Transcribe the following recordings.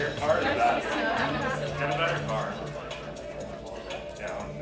Your car is bad. Get a better car. Down.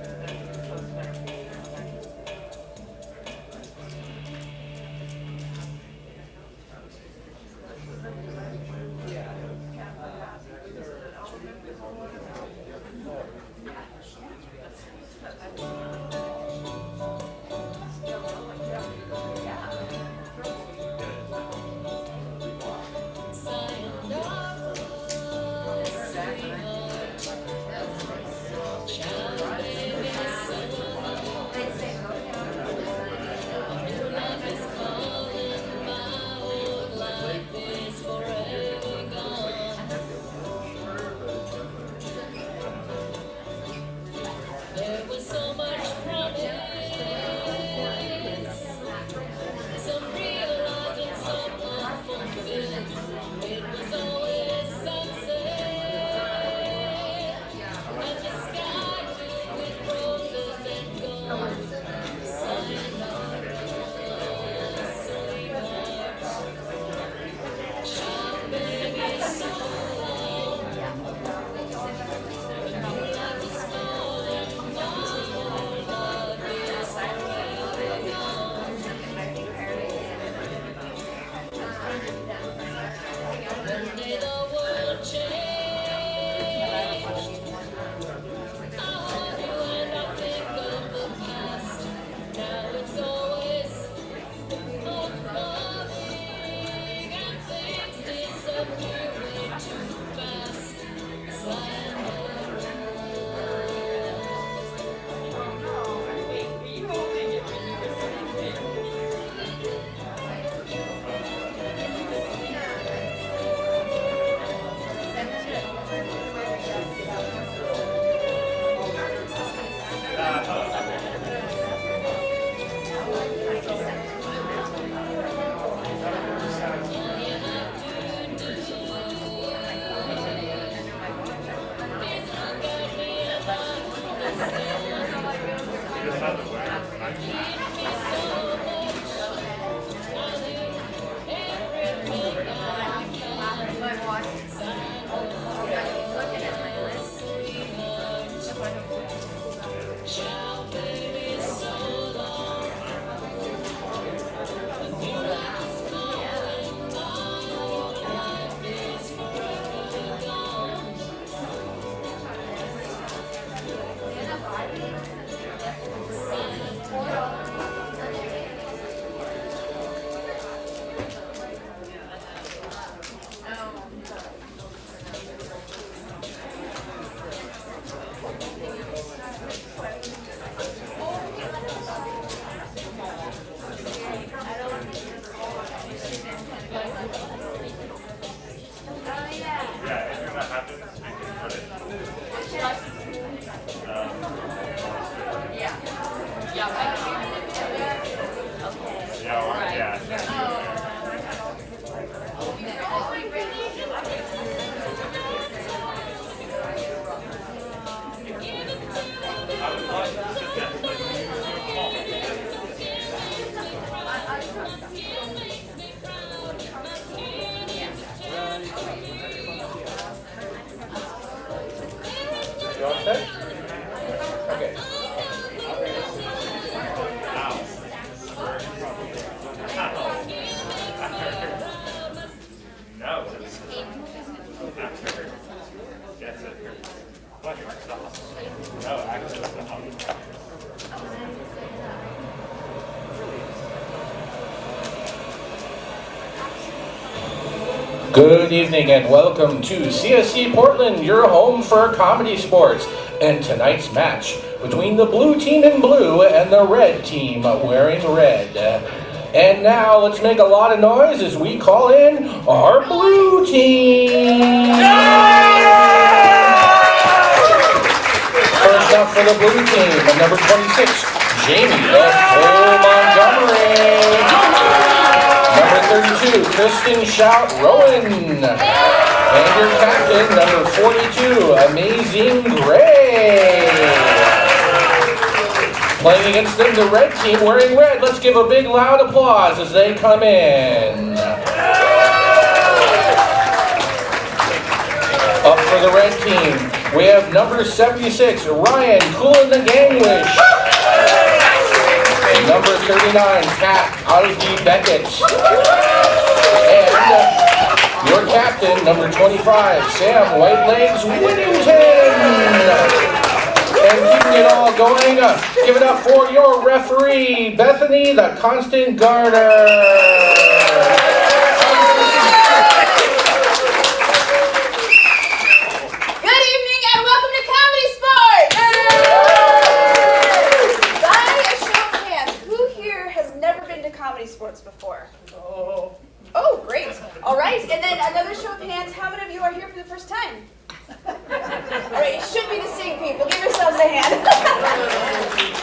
Good evening and welcome to CSC Portland, your home for comedy sports. And tonight's match between the blue team in blue and the red team wearing red. And now let's make a lot of noise as we call in our blue team. First up for the blue team, at number 26, Jamie of Cole Montgomery. Number 32, Kristen Shout Rowan. And your captain, number 42, Amazing Gray. Playing against them, the red team wearing red. Let's give a big loud applause as they come in. For the red team, we have number 76, Ryan Coolin the Ganglish. Number 39, Kat Ozzy Beckett. And your captain, number 25, Sam Whitelegs Whittington. And keeping it all going, give it up for your referee, Bethany the Constant Garter. Good evening and welcome to Comedy Sports! By a show of hands, who here has never been to Comedy Sports before? Oh, great. All right, and then another show of hands, how many of you are here for the first time? All right, it should be the same people. Give yourselves a hand.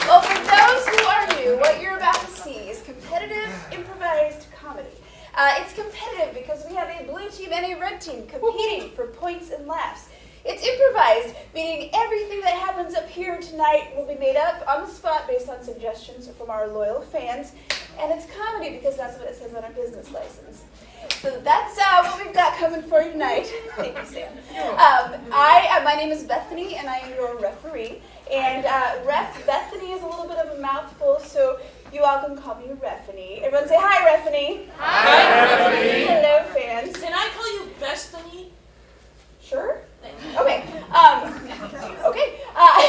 Well, for those who are new, what you're about to see is competitive improvised comedy. It's competitive because we have a blue team and a red team competing for points and laughs. It's improvised, meaning everything that happens up here tonight will be made up on the spot based on suggestions from our loyal fans. And it's comedy because that's what it says on our business license. So that's what we've got coming for you tonight. Thank you, Sam. My name is Bethany, and I am your referee. And Bethany is a little bit of a mouthful, so you all can call me Refany. Everyone say hi, Refany. Hi, Refany. Hello, fans. Can I call you Bethany? Sure. Okay.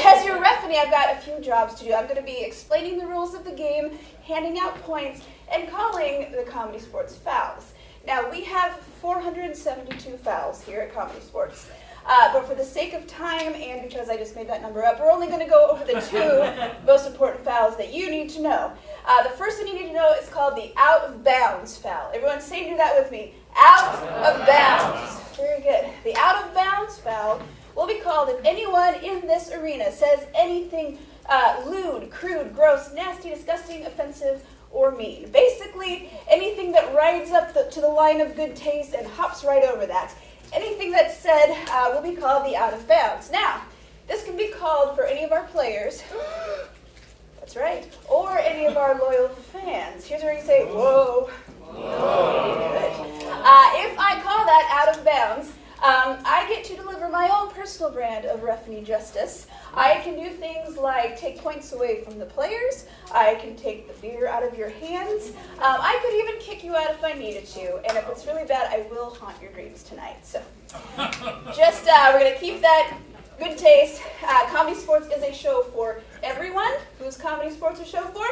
As your Refany, I've got a few jobs to do. I'm going to be explaining the rules of the game, handing out points, and calling the Comedy Sports fouls. Now, we have 472 fouls here at Comedy Sports. But for the sake of time, and because I just made that number up, we're only going to go over the two most important fouls that you need to know. The first one you need to know is called the out of bounds foul. Everyone say do that with me. Out of bounds. Very good. The out of bounds foul will be called if anyone in this arena says anything lewd, crude, gross, nasty, disgusting, offensive, or mean. Basically, anything that rides up to the line of good taste and hops right over that. Anything that's said will be called the out of bounds. Now, this can be called for any of our players. That's right. Or any of our loyal fans. Here's where you say, whoa. Whoa. Good. If I call that out of bounds, I get to deliver my own personal brand of Refany justice. I can do things like take points away from the players. I can take the beer out of your hands. I could even kick you out if I needed to. And if it's really bad, I will haunt your dreams tonight. So just, we're going to keep that good taste. Comedy Sports is a show for everyone. Who's Comedy Sports a show for?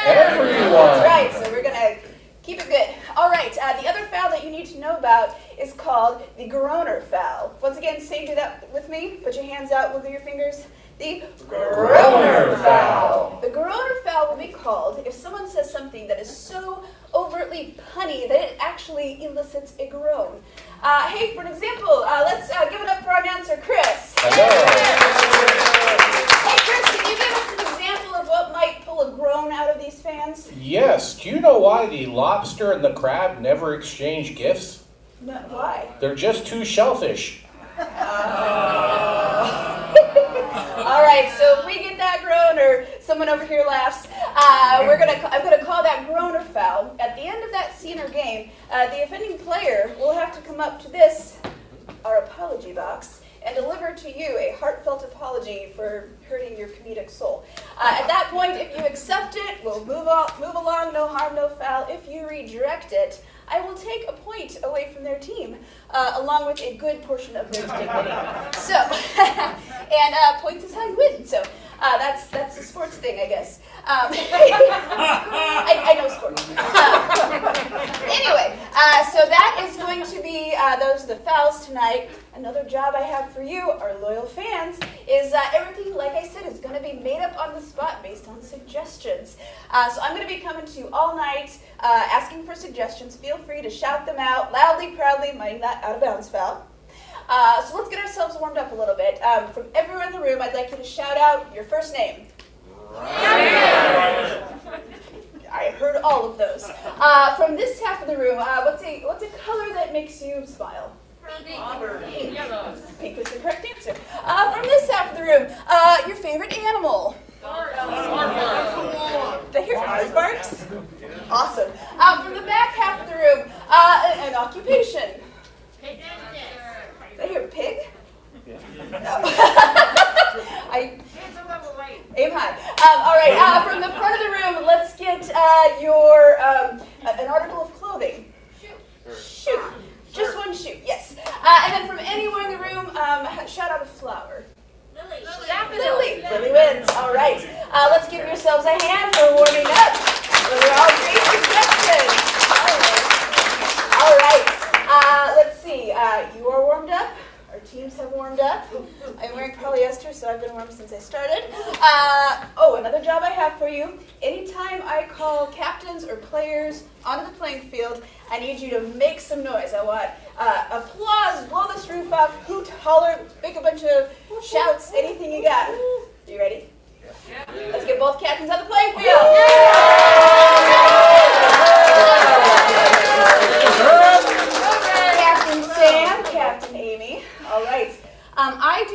Everyone. That's right. So we're going to keep it good. All right, the other foul that you need to know about is called the Groaner Foul. Once again, say do that with me. Put your hands out, wiggle your fingers. The Groaner Foul. The Groaner Foul will be called if someone says something that is so overtly punny that it actually elicits a groan. Hey, for an example, let's give it up for our announcer, Chris. Hello. Hey, Chris, can you give us an example of what might pull a groan out of these fans? Yes, do you know why the lobster and the crab never exchange gifts? No, why? They're just too shellfish. All right, so if we get that groan or someone over here laughs, I'm gonna call that Groaner Foul. At the end of that scene or game, the offending player will have to come up to this, our apology box, and deliver to you a heartfelt apology for hurting your comedic soul. At that point, if you accept it, we'll move along, no harm, no foul. If you reject it, I will take a point away from their team, along with a good portion of their dignity. So, and points is how you win. So that's a sports thing, I guess. I know sports. Anyway, so that is going to be those are the fouls tonight. Another job I have for you, our loyal fans, is everything, like I said, is going to be made up on the spot based on suggestions. So I'm going to be coming to you all night, asking for suggestions. Feel free to shout them out loudly, proudly, minding that out of bounds foul. So let's get ourselves warmed up a little bit. From everyone in the room, I'd like you to shout out your first name. I heard all of those. From this half of the room, what's a color that makes you smile? Pink. Pink is the correct answer. From this half of the room, your favorite animal? Did I hear sparks? Awesome. From the back half of the room, an occupation. Did I hear pig? shout out a flower. Lily. Lily. Lily wins. All right. Let's give yourselves a hand for warming up. Those are all great suggestions. All right. Let's see. You are warmed up. Our teams have warmed up. I'm wearing polyester, so I've been warm since I started. Another job I have for you. Anytime I call captains or players onto the playing field, I need you to make some noise. I want applause, blow this roof off, hoot, holler, make a bunch of shouts, anything you got. You ready? Yeah. Let's get both captains on the playing field. Captain Sam, Captain Amy. All right. I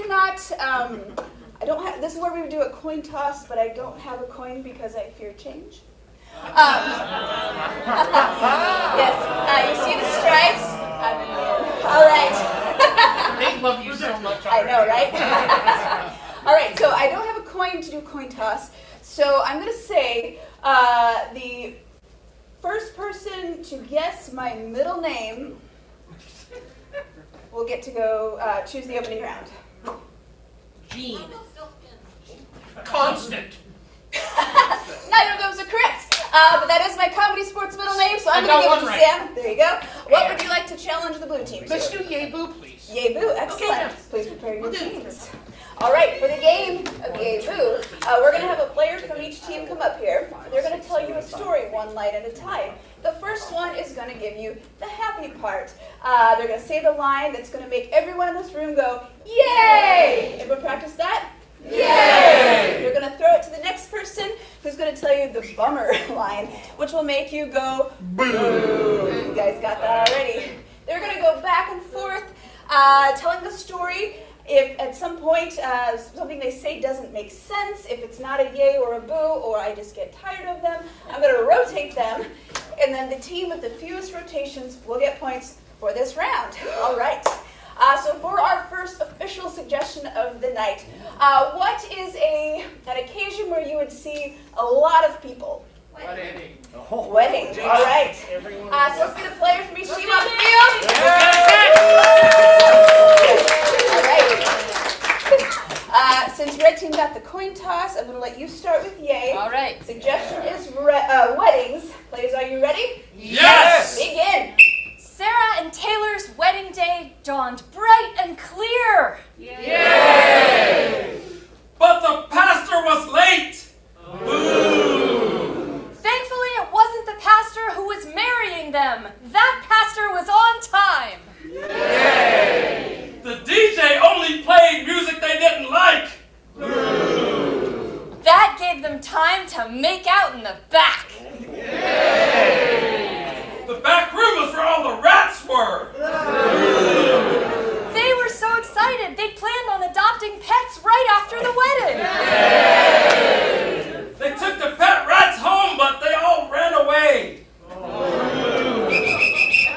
don't have, this is where we would do a coin toss, but I don't have a coin because I fear change. Yes, you see the stripes? All right. They love you so much. I know, right? All right, so I don't have a coin to do coin toss, so I'm going to say the first person to guess my middle name will get to go choose the opening round. Jean. Constant. Neither of those are correct, but that is my comedy sports middle name, so I'm going to give it to right. Sam. There you go. What would you like to challenge the blue team to? Let's do Yay Boo, please. Yay Boo, excellent. Okay. Please prepare your teams. All right, for the game of Yay Boo, we're going to have a player from each team come up here. They're going to tell you a story one line at a time. The first one is going to give you the happy part. They're going to say the line that's going to make everyone in this room go, yay! Everyone practice that? Yay! You're going to throw it to the next person who's going to tell you the bummer line, which will make you go, boo! You guys got that already. They're going to go back and forth, telling the story. If at some point something they say doesn't make sense, if it's not a yay or a boo, or I just get tired of them, I'm going to rotate them, and then the team with the fewest rotations will get points for this round. All right. So for our first official suggestion of the night, what is an occasion where you would see a lot of people? Wedding. Wedding. All right. So let's get a player from each team on the field. All right. Since red team got the coin toss, I'm going to let you start with yay. All right. Suggestion is weddings. Players, are you ready? Yes! Begin. Sarah and Taylor's wedding day dawned bright and clear. Yay! But the pastor was late! Boo! Thankfully, it wasn't the pastor who was marrying them. That pastor was on time. Yay! The DJ only played music they didn't like! Boo! That gave them time to make out in the back. Yay! The back room was where all the rats were! They were so excited, they planned on adopting pets right after the wedding. Yay! They took the pet rats home, but they all ran away!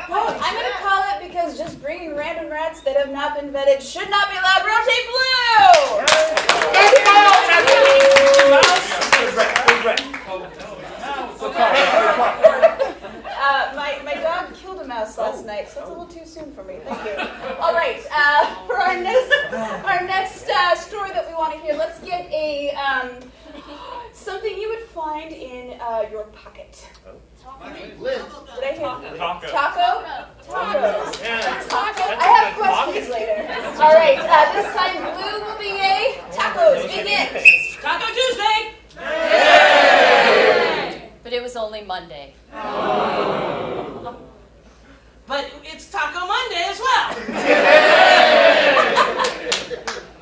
Well, I'm going to call it because just bringing random rats that have not been vetted should not be allowed. Rotate blue! My dog killed a mouse last night, so it's a little too soon for me. Thank you. All right, for our next story that we want to hear, let's get a something you would find in your pocket. Did I hear? Taco. Taco? Tacos. Yeah. Taco? I have questions later. All right, this time blue will be yay. Tacos, begin. Taco Tuesday. But it was only Monday. But it's Taco Monday as well.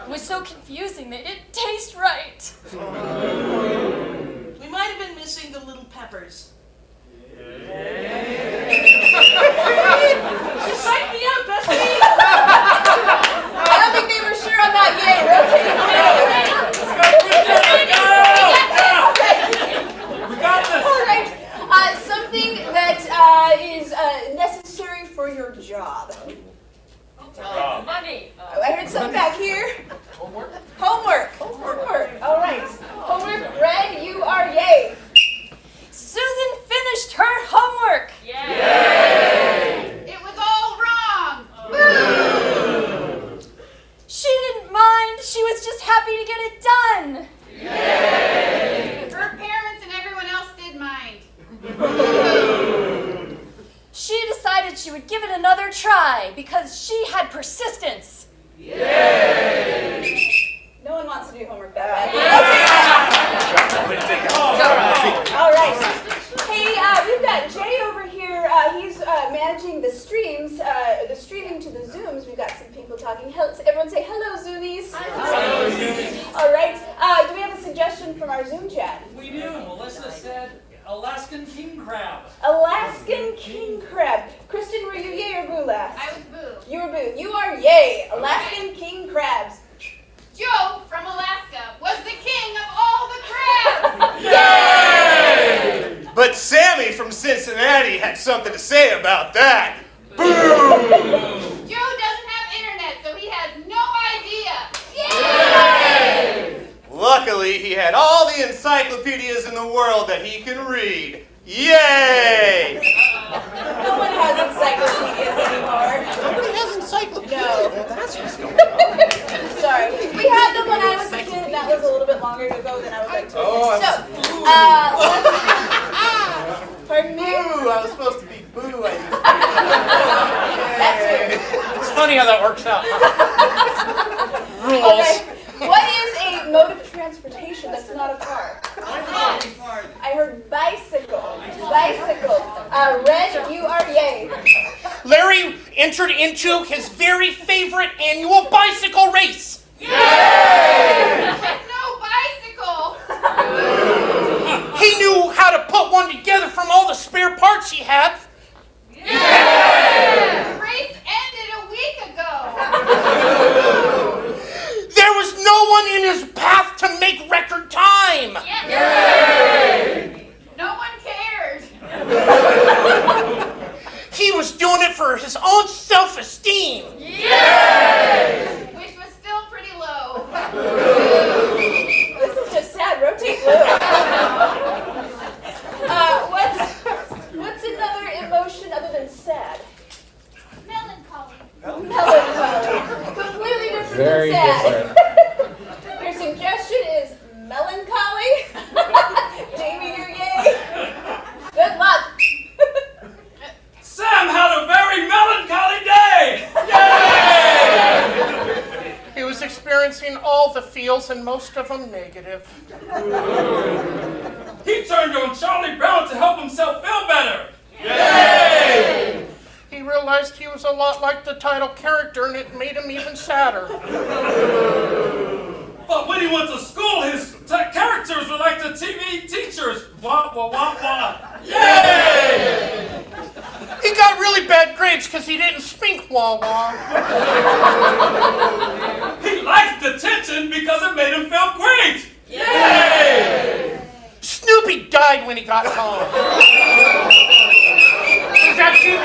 It was so confusing. They didn't taste right. We might have been missing the little peppers. Just psych me up, Bethany. I don't think they were sure on that yay. Rotate. We got this! All right, something that is necessary for your job. Money. I heard something back here. Homework. All right. Homework. Red, you are yay. Susan finished her homework. It was all wrong. She again. Her parents and everyone else did mind. She decided she would give it another try because she had persistence. No one wants to do homework that bad. All right. Hey, we've got Jay over here. He's managing the streams, the streaming to the Zooms. We've got some people talking. Everyone say hello, Zoomies. Hello, Zoomies. All right. Do we have a suggestion from our Zoom chat? We do. Melissa said Alaskan king crab. Alaskan king crab. Kristen, were you yay or boo last? I was boo. You were boo. You are yay. Alaskan king crabs. Joe from Alaska was the king of all the crabs. Yay! But Sammy from Cincinnati had something to say about that. Boo! Joe doesn't have internet, so he has no idea. Yay! Luckily, he had all the encyclopedias in the world that he can read. Yay! No one has encyclopedias anymore. Nobody has encyclopedias. No. Sorry. We had them when I was a kid, and that was a little bit longer ago than I would like to admit. Pardon me? Boo! I was supposed to be boo. It's funny how that works out. Rules. Okay. What is a mode of transportation that's not a car? I heard bicycle. Bicycle. Red, you are yay. Larry entered into his very favorite annual bicycle race. No bicycle. He knew how to put one together from all the spare parts he had. The race ended a week ago. There was no one in his path to make record time. No one cared. He was doing it for his own self-esteem. Which was still pretty low. This is just sad. Rotate blue. What's another emotion other than sad? Melancholy. Melancholy. Completely different Very than sad. different. Your suggestion is melancholy? Jamie, you're yay. Good luck. Sam had a very melancholy day. Yay! He was experiencing all the feels and most of them negative. He turned on Charlie Brown to help himself feel better. Yay! He realized he was a lot like the title character and it made him even sadder. But when he went to school, his characters were like the TV teachers. Wah, wah, wah, wah. Yay! He got really bad grades because he didn't speak wah-wah. He liked the tension because it made him feel great. Yay! Snoopy died when he got home. Is that too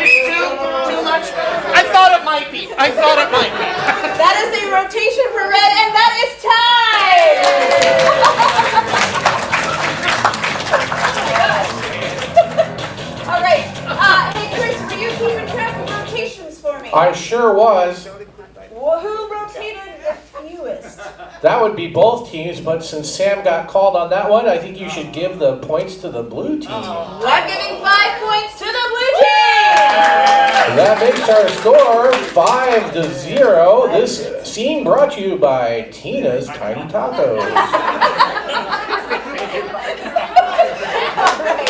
much? I thought it might be. That is a rotation for red, and that is time! All right. Hey, Chris, were you keeping track of rotations for me? I sure was. Well, who rotated the fewest? That would be both teams, but since Sam got called on that one, I think you should give the points to the blue team. I'm giving 5 points to the blue team! That makes our score 5-0. This scene brought to you by Tina's Tiny Tacos. All right.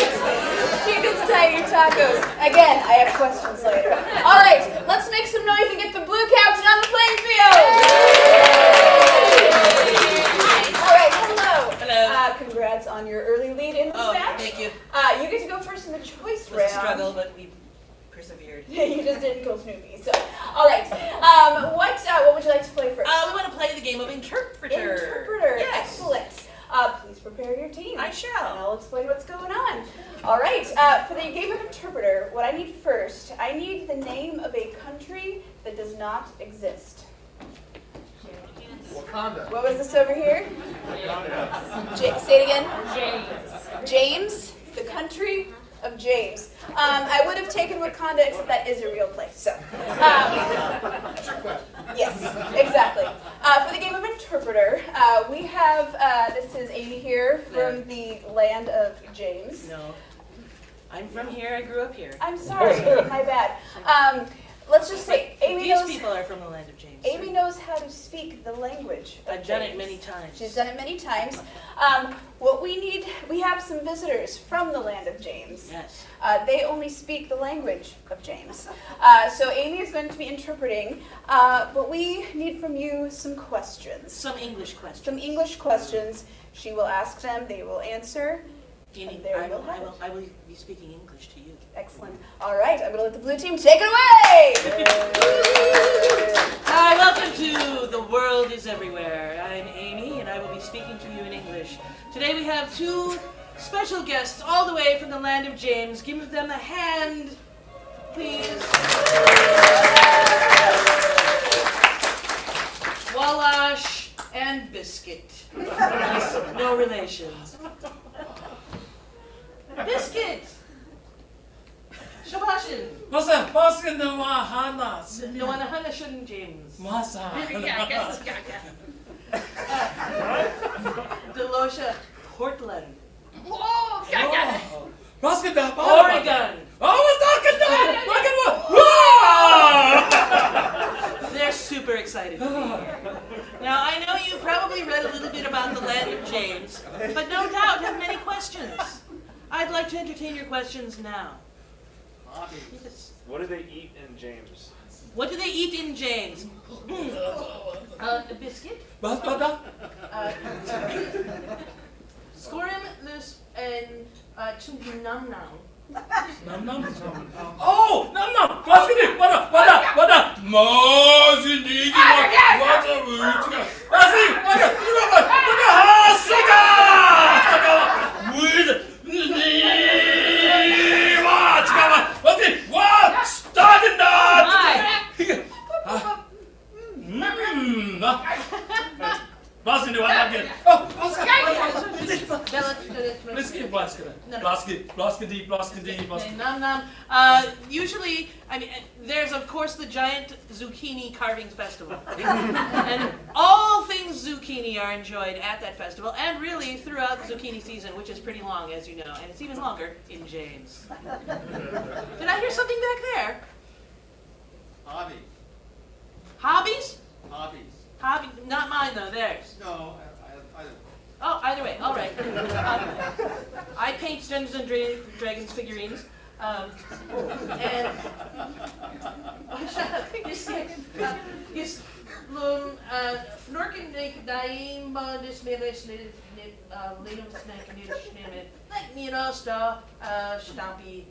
Tina's Tiny Tacos. Again, I have questions later. All right, let's make some noise and get the blue captain on the playing field. All right, hello. Hello. Congrats on your early lead in this match. Thank you. You get to go first in the choice It was a round. struggle, but we persevered. You just didn't kill Snoopy. So, all right. What would you like to play first? We want to play the game of Interpreter. Interpreter. Yes. Excellent. Please prepare your team. I And shall. I'll explain what's going on. All right. For the game of Interpreter, what I need first, I need the name of a country that does not exist. Wakanda. What was this over here? Say it again. James. The country of James. I would have taken Wakanda, except that is a real place. So, yes, exactly. For the game of Interpreter. interpreter. We have, this is Amy here from the land of James. No. I'm from here. I grew up here. I'm sorry, my bad. Let's just say Amy These knows. people are from the land of James. Amy knows how to speak the language of I've done it James. many times. She's done it many times. What we need, we have some visitors from the land of James. Yes. They only speak the language of James. So Amy is going to be interpreting, but we need from you some questions. Some English questions. Some English questions. She will ask them, they will answer. And there you have it. I will be speaking English to you. Excellent. All right, I'm going to let the blue team take it away. Hi, welcome to The World is Everywhere. I'm Amy, and I will be speaking to you in English. Today we have two special guests all the way from the land of James. Give them a hand, please. Wallash and Biscuit. No relations. Biscuit! Shabashin! Masa, baskin na wahanas. No one hana shouldn't James. Masa. Delosha, Portland. Whoa, Baskin na Oregon! Oh, what's talking about? They're super excited to be here. Now, I know you probably read a little bit about the land of James, but no doubt have many questions. I'd like to entertain your questions now. Yes. What do they eat in James? What do they eat in James? A biscuit? Baspada? Scorim, this, and num num. Nam nam. Oh, nam nam. Baskin, wada. Mazindi, wada. Baskin, wada. Num num. Usually, I mean, there's of course the giant zucchini carving festival, and all things zucchini are enjoyed at that festival, and really throughout the zucchini season, which is pretty long, as you know, and it's even longer in James. Did I hear something back there? Hobby. Hobbies? Hobbies. Hobby? Not mine though. Theirs. No, I Oh, either way. All right. I paint Dungeons and Dragons figurines. And Fnorkin Daim this like Sta Stampy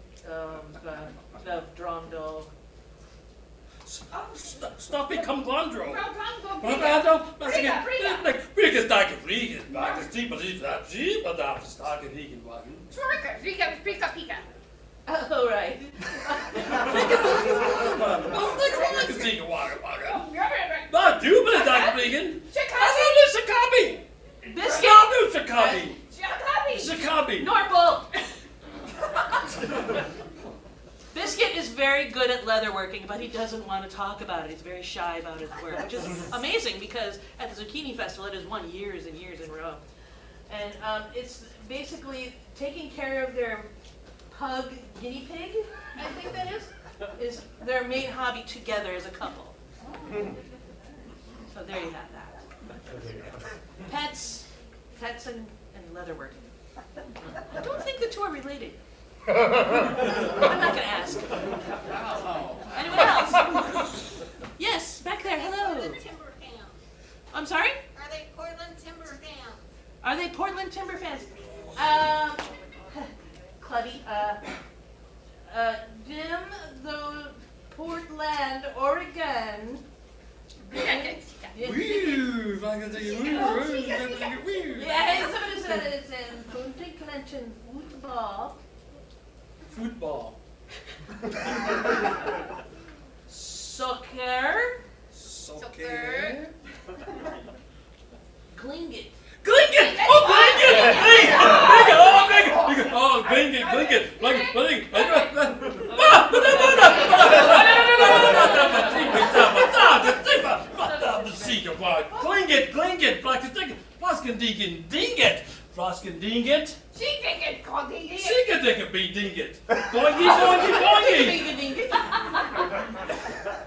Drondo. Stuffy come Glondro. Briga. Briga's dagen vliegen, maar het type is dat zie, maar daar verstaat ik niet in wagen. Briga pika. Oh, right. Ik zie je wagen. Maar doe me dat dagen vliegen. Shakabi. Biscuit. Shakabi. Norpal. Biscuit is very good at leatherworking, but he doesn't want to talk about it. He's very shy about his work, which is amazing because at the Zucchini Festival it has won years and years in a row. And it's basically taking care of their pug guinea pig, I think that is their main hobby together as a couple. So there you have that. Pets and leatherworking. I don't think the two are related. I'm not going to ask. Anyone else? Yes, back there. Hello. Timber fans. I'm sorry? Are they Portland timber fans? Are they Portland timber fans? Clubby. Jim, the Portland, Oregon. Wee, wagen zeggen wee. Yeah, somebody said it's in Punta Clinton football. Football. Soccer. Glingit. Glingit! Oh, Glingit! Oh, Glingit! Deacon, Glingit, Floskin Deacon, Dingit, Floskin Dingit, She think it's called the Shika Dicka be Dingit, Boingy, Boingy, Boingy,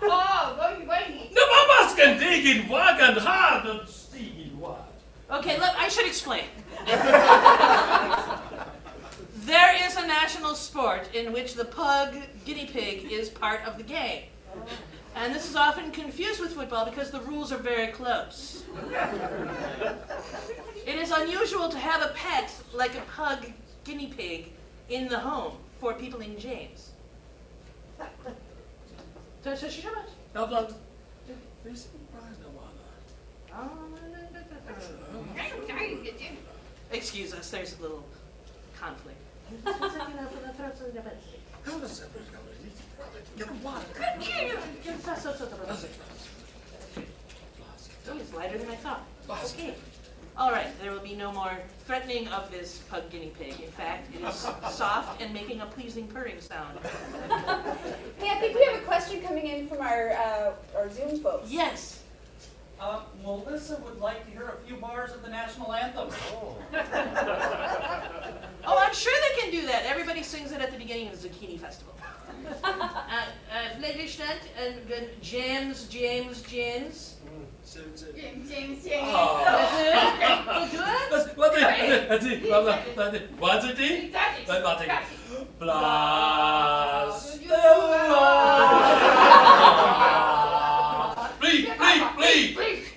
Oh, boingy. the Babaskin Deacon, Wagon, Hard, and Steegin, Wad. Okay, look, I should explain. There is a national sport in which the pug guinea pig is part of the game. And this is often confused with football because the rules are very close. It is unusual to have a pet like a pug guinea pig in the home for people in James. Excuse us, there's a little conflict. It's lighter than I thought. Okay. All right, there will be no more threatening of this pug guinea pig. In fact, it is soft and making a pleasing purring sound. Hey, I think we have a question coming in from our Zoom folks. Yes. Melissa would like to hear a few bars of the national anthem. Oh, I'm sure they can do that. Everybody sings it at the beginning of the Zucchini Festival. Flegelstadt and James. James. What's it? Please.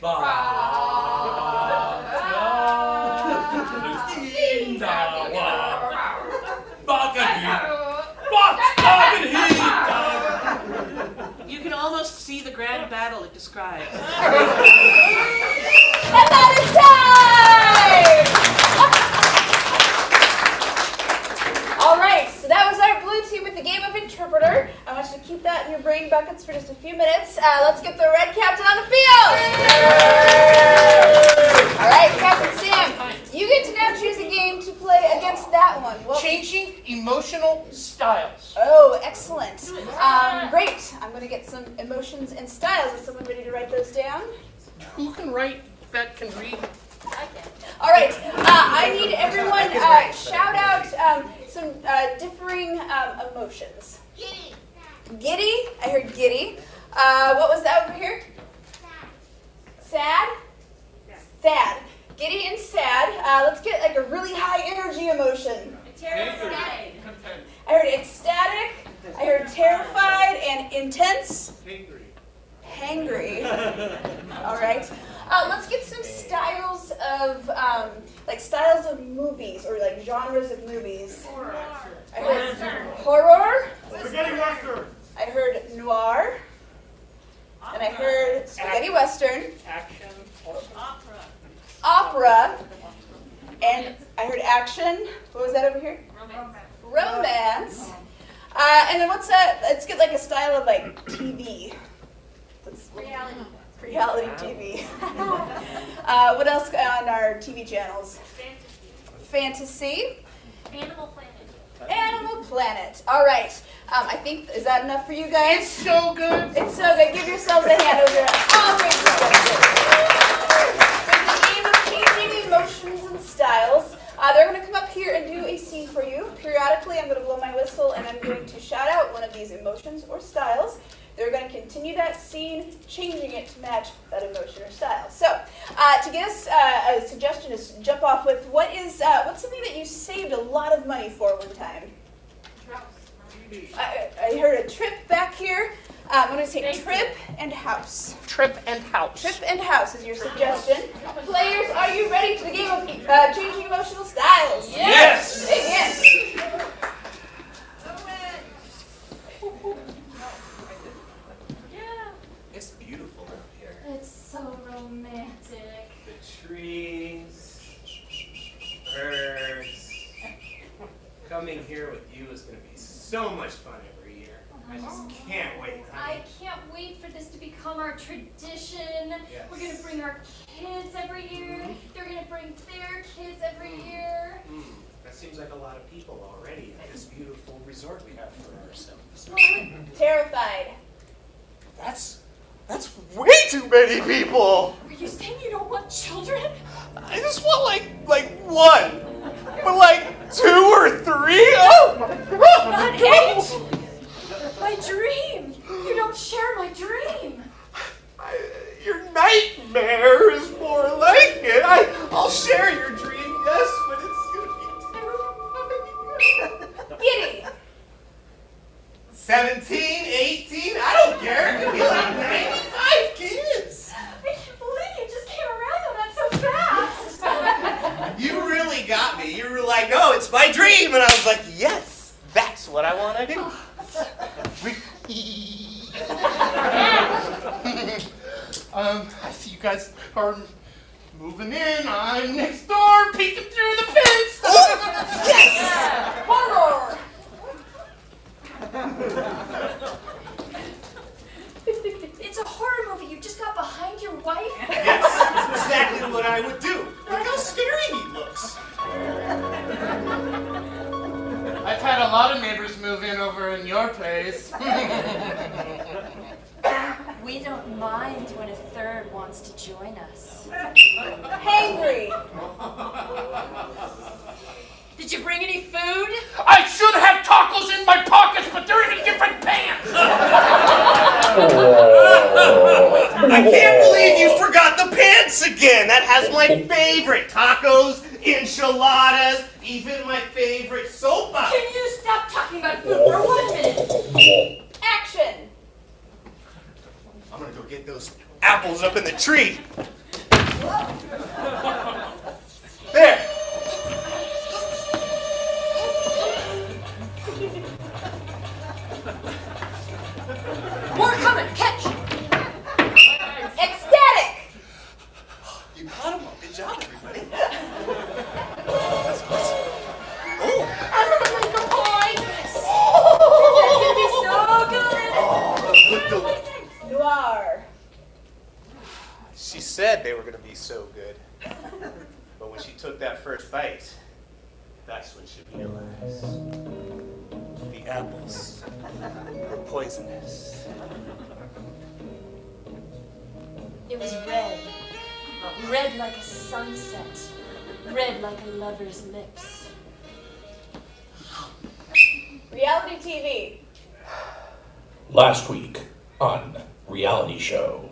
You can almost see the grand battle it describes. And that is time! All right, so that was our blue team with the game of interpreter. I want you to keep that in your brain buckets for just a few minutes. Let's get the red captain on the field. All right, Captain Sam, you get to now choose a game to play against that one. Changing emotional styles. Oh, excellent. Great. I'm going to get some emotions and styles. Is someone ready to write those down? Who can write that can read? I can. All right. I need everyone shout out some differing emotions. Giddy. Giddy. I heard giddy. What was that over here? Sad. Sad. Giddy and sad. Let's get like a really high energy emotion. Ecstatic. I heard ecstatic. I heard terrified and intense. Hangry. All right. Let's get some styles of styles of movies or like genres of movies. I heard horror. Spaghetti Western. I heard noir. And I heard spaghetti western. Action. Opera. And I heard action. What was that over here? Romance. And then what's that? Let's get like a style of like TV. Reality TV. What else on our TV channels? Fantasy. Animal Planet. All right. I think, is that enough for you guys? It's so good. It's so good. Give yourselves a hand over there. Oh, great suggestion. For the game of changing emotions and styles, they're going to come up here and do a scene for you. Periodically, I'm going to blow my whistle and I'm going to shout out one of these emotions or styles. They're going to continue that scene, changing it to match that emotion or style. So, to get us a suggestion is jump off with what's something that you saved a lot of money for one time? I heard a trip back here. I'm going to say trip and house. Trip and house. Trip and house is your suggestion. Players, are you ready for the game of changing emotional styles? Yes! Yes! It's beautiful up here. It's so romantic. The trees, birds. Coming here with you is going to be so much fun every year. I just can't wait. I can't wait for this to become our tradition. Yes. We're going to bring our kids every year. They're going to bring their kids every year. That seems like a lot of people already at this beautiful resort we have for ourselves. Terrified. That's That's way too many people. Are you saying you don't want children? I just want like one. But like 2 or 3? Oh my God. Not 8? My dream. You don't share my dream. Your nightmare is more like it. I'll share your dream, yes, but it's gonna be Giddy. 17, 18, I don't care. It could be like 95 kids. I can't believe you just came around on that so fast. You really got me. You were like, no, it's my dream. And I was like, yes, that's what I want to do. I see you guys are moving in. I'm next door, peeking through the fence. Oh, yes! Horror. It's a horror movie. You just got behind your wife? Yes, that's exactly what I would do. Look how scary he looks. I've had a lot of neighbors move in over in your place. We don't mind when a third wants to join us. Hangry. Did you bring any food? I should have tacos in my pockets, but they're in a different pants. I can't believe you forgot the pants again. That has my favorite tacos, enchiladas, even my favorite sopa. Can you stop talking about food for 1 minute? Action. I'm gonna go get those apples up in the tree. There. More coming. Catch. Ecstatic. You caught him all. Good job, everybody. That's awesome. Oh, I'm gonna make a pie. That's gonna be so good. Noir. She said they were gonna be so good, but when she took that first bite, that's when she realized the apples were poisonous. It was red. Red like a sunset. Red like a lover's lips. Reality TV. Last week on Reality Show.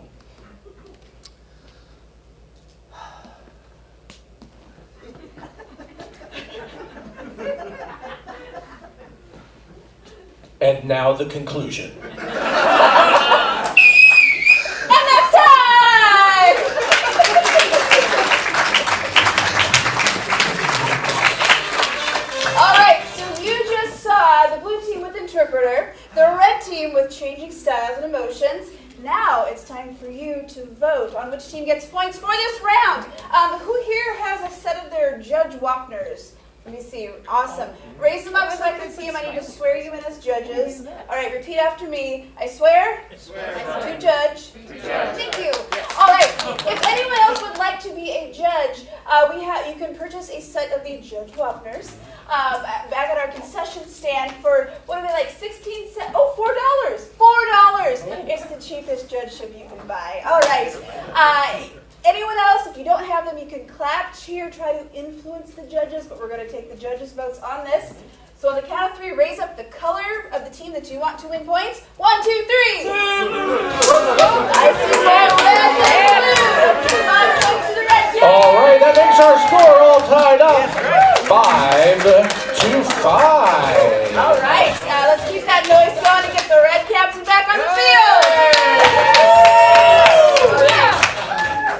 And now the conclusion. And that's time! Alright, so you just saw the blue team with interpreter, the red team with changing styles and emotions. Now it's time for you to vote on which team gets points for this round. Who here has a set of their Judge Walkners? Let me see. Awesome. Raise them up so I can see them. I need to swear you in as judges. All right, repeat after me. I swear. I swear. To judge. Thank you. All right. If anyone else would like to be a judge, you can purchase a set of the Judge Walkners back at our concession stand for, what are they, like 16 cents? Oh, $4. $4. It's the cheapest judgeship you can buy. All right. Anyone else, if you don't have them, you can clap, cheer, try to influence the judges, but we're going to take the judges' votes on this. So on the count of 3, raise up the color of the team that you want to win points. 1, 2, 3. I see more red than blue. 5 points to the red team. All right, that makes our score all tied up. 5-5. All right, let's keep that noise going and get the red caps back on the field.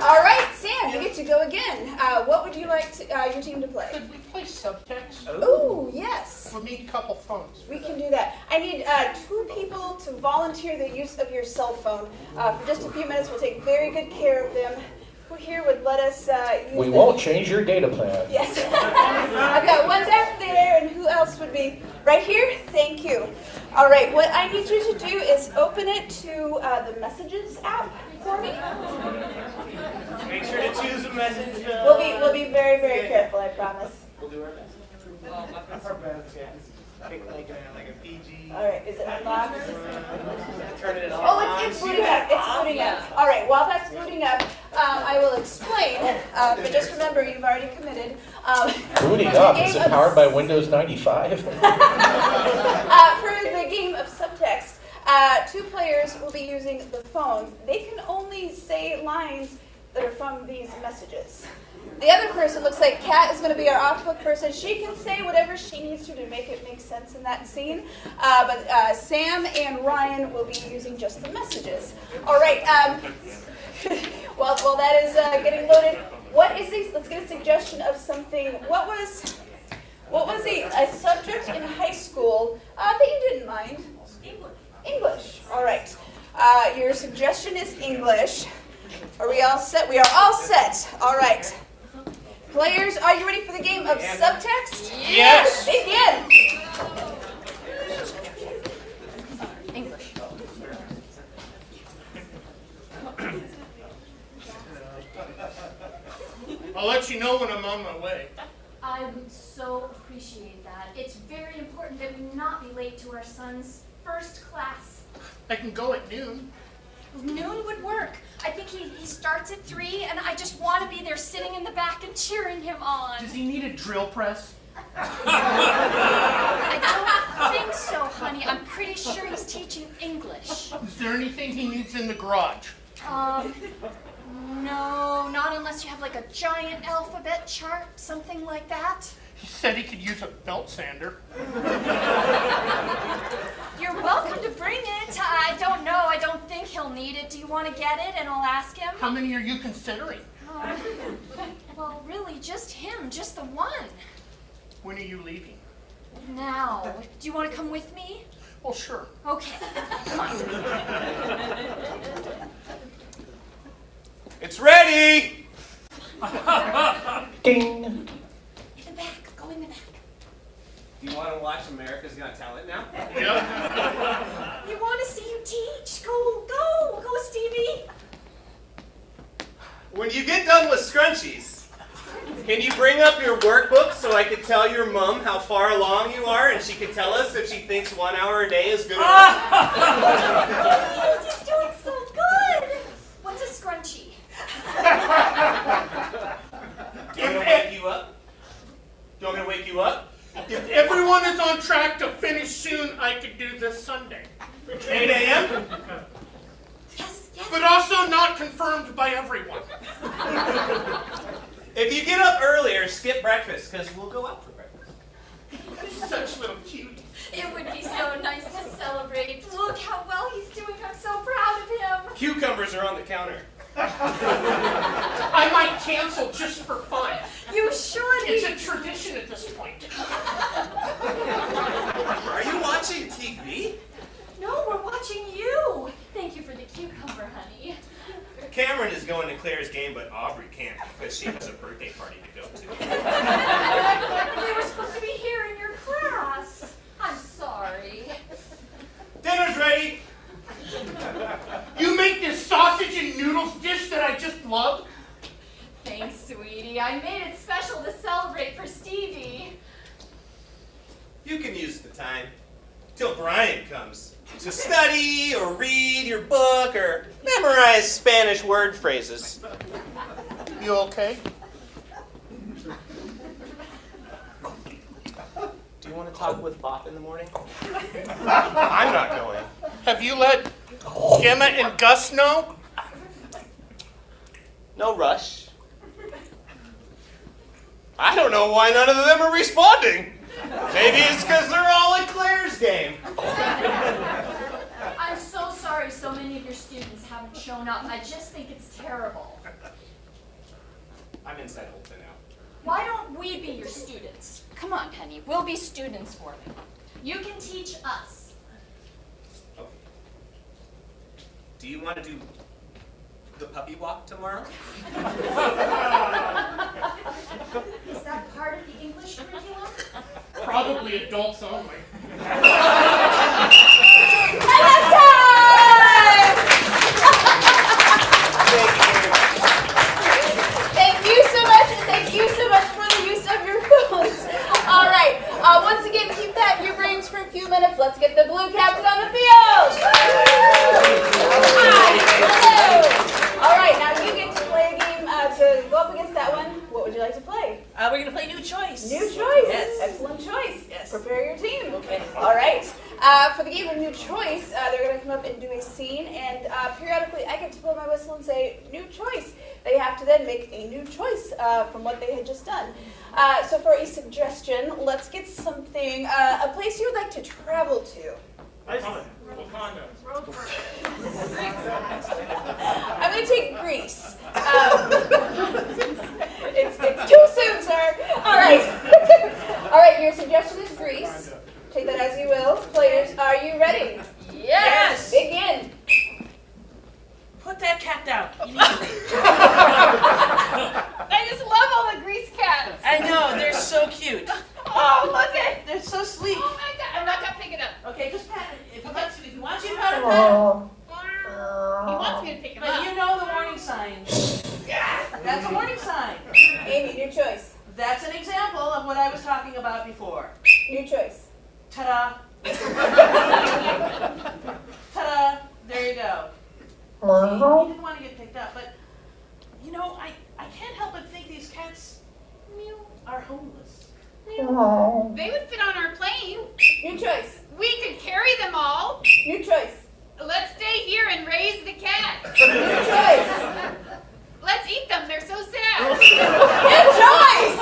All right, Sam, you get to go again. What would you like your team to play? Could we play subtext? Ooh, yes. We'll need a couple phones. We can do that. I need 2 people to volunteer the use of your cell phone. For just a few minutes, we'll take very good care of them. Who here would let us use We won't change your data plan. Yes. I've got one back there, and who else would be right here? Thank you. All right, what I need you to do is open it to the Messages app for me. Make sure to choose a message. We'll be very, very careful, I promise. We'll do our best. Pick like a PG. All right, is it unlocked? Turn it on. Oh, it's booting up. It's booting up. All right, while that's booting up, I will explain. But just remember, you've already committed. Booting up. Is it powered by Windows 95? For the game of subtext, two players will be using the phone. They can only say lines that are from these messages. The other person looks like Kat is going to be our off-book person. She can say whatever she needs to make it make sense in that scene. But Sam and Ryan will be using just the messages. All right. While that is getting loaded, let's get a suggestion of something. What was a subject in high school that you didn't mind? English. All right. Your suggestion is English. Are we all set? We are all set. All right. Players, are you ready for the game of subtext? Yes. Begin. English. I'll let you know when I'm on my way. I would so appreciate that. It's very important that we not be late to our son's first class. I can go at noon. Noon would work. I think he starts at 3, and I just want to be there sitting in the back and cheering him on. Does he need a drill press? I don't think so, honey. I'm pretty sure he's teaching English. Is there anything he needs in the garage? No, not unless you have like a giant alphabet chart, something like that. He said he could use a belt sander. You're welcome to bring it. I don't know. I don't think he'll need it. Do you want to get it and I'll ask him? How many are you considering? Well, really, just him, just the one. When are you leaving? Now, do you want to come with me? Well, sure. Okay, come on. It's ready! Ding. In the back, go in the back. Do you want to watch America's Got Talent now? Yeah. We want to see you teach. Go, Stevie. When you get done with scrunchies, can you bring up your workbook so I can tell your mom how far along you are and she can tell us if she thinks 1 hour a day is good enough? Yes, he's doing so good. What's a scrunchie? Do you want me to wake you up? Do you want me to wake you up? If everyone is on track to finish soon, I could do this Sunday. 8 a.m.? Yes. But also not confirmed by everyone. If you get up earlier, skip breakfast, because we'll go out for breakfast. Such little cuties. It would be so nice to celebrate. Look how well he's doing. I'm so proud of him. Cucumbers are on the counter. I might cancel just for fun. You should. It's a tradition at this point. Are you watching TV? No, we're watching you. Thank you for the cucumber, honey. Cameron is going to Claire's game, but Aubrey can't because she has a birthday party to go to. We were supposed to be here in your class. I'm sorry. Dinner's ready. You make this sausage and noodles dish that I just love? Thanks, sweetie. I made it special to celebrate for Stevie. You can use the time till Brian comes to study or read your book or memorize Spanish word phrases. You okay? Do you want to talk with Bop in the morning? I'm not going. Have you let Gemma and Gus know? No rush. I don't know why none of them are responding. Maybe it's because they're all at Claire's game. I'm so sorry so many of your students haven't shown up. I just think it's terrible. I'm inside Holton now. Why don't we be your students? Come on, Penny. We'll be students for you. You can teach us. Okay. Do you want to do the puppy walk tomorrow? Is that part of the English curriculum? Probably adults only. Thank you so much, and thank you so much for the use of your phones. All right. Once again, keep that in your brain go up against that one, what would you like to play? We're going to play New Choice. New choice. Yes. Excellent choice. Yes. Prepare your team. Okay. All right. For the game of New Choice, they're going to come up and do a scene, and periodically I get to blow my whistle and say, New Choice. They have to then make a new choice from what they had just done. So for a suggestion, let's get something, a place you would like to travel to. Wakanda. I'm going to take Greece. It's too soon, sir. All right. All right, your suggestion is Greece. Take that as you will. Players, are you ready? Yes. Begin. Put that cat down immediately. I just love all the grease cats. I know, they're so cute. Oh, look at. They're so sleek. Oh my God! I'm not gonna pick it up. Okay, just pat it. If he wants you to pat it, He wants me to pick him But up. you know the warning sign. That's a warning sign. Amy, new choice. That's an example of what I was talking about before. New choice. Ta-da. Ta-da. There you go. See, he didn't want to get picked up, but, you know, I can't help but think these cats are homeless. They would fit on our plane. New choice. We could carry them all. New choice. Let's stay here and raise the cats. New choice. Let's eat them. They're so sad. New choice.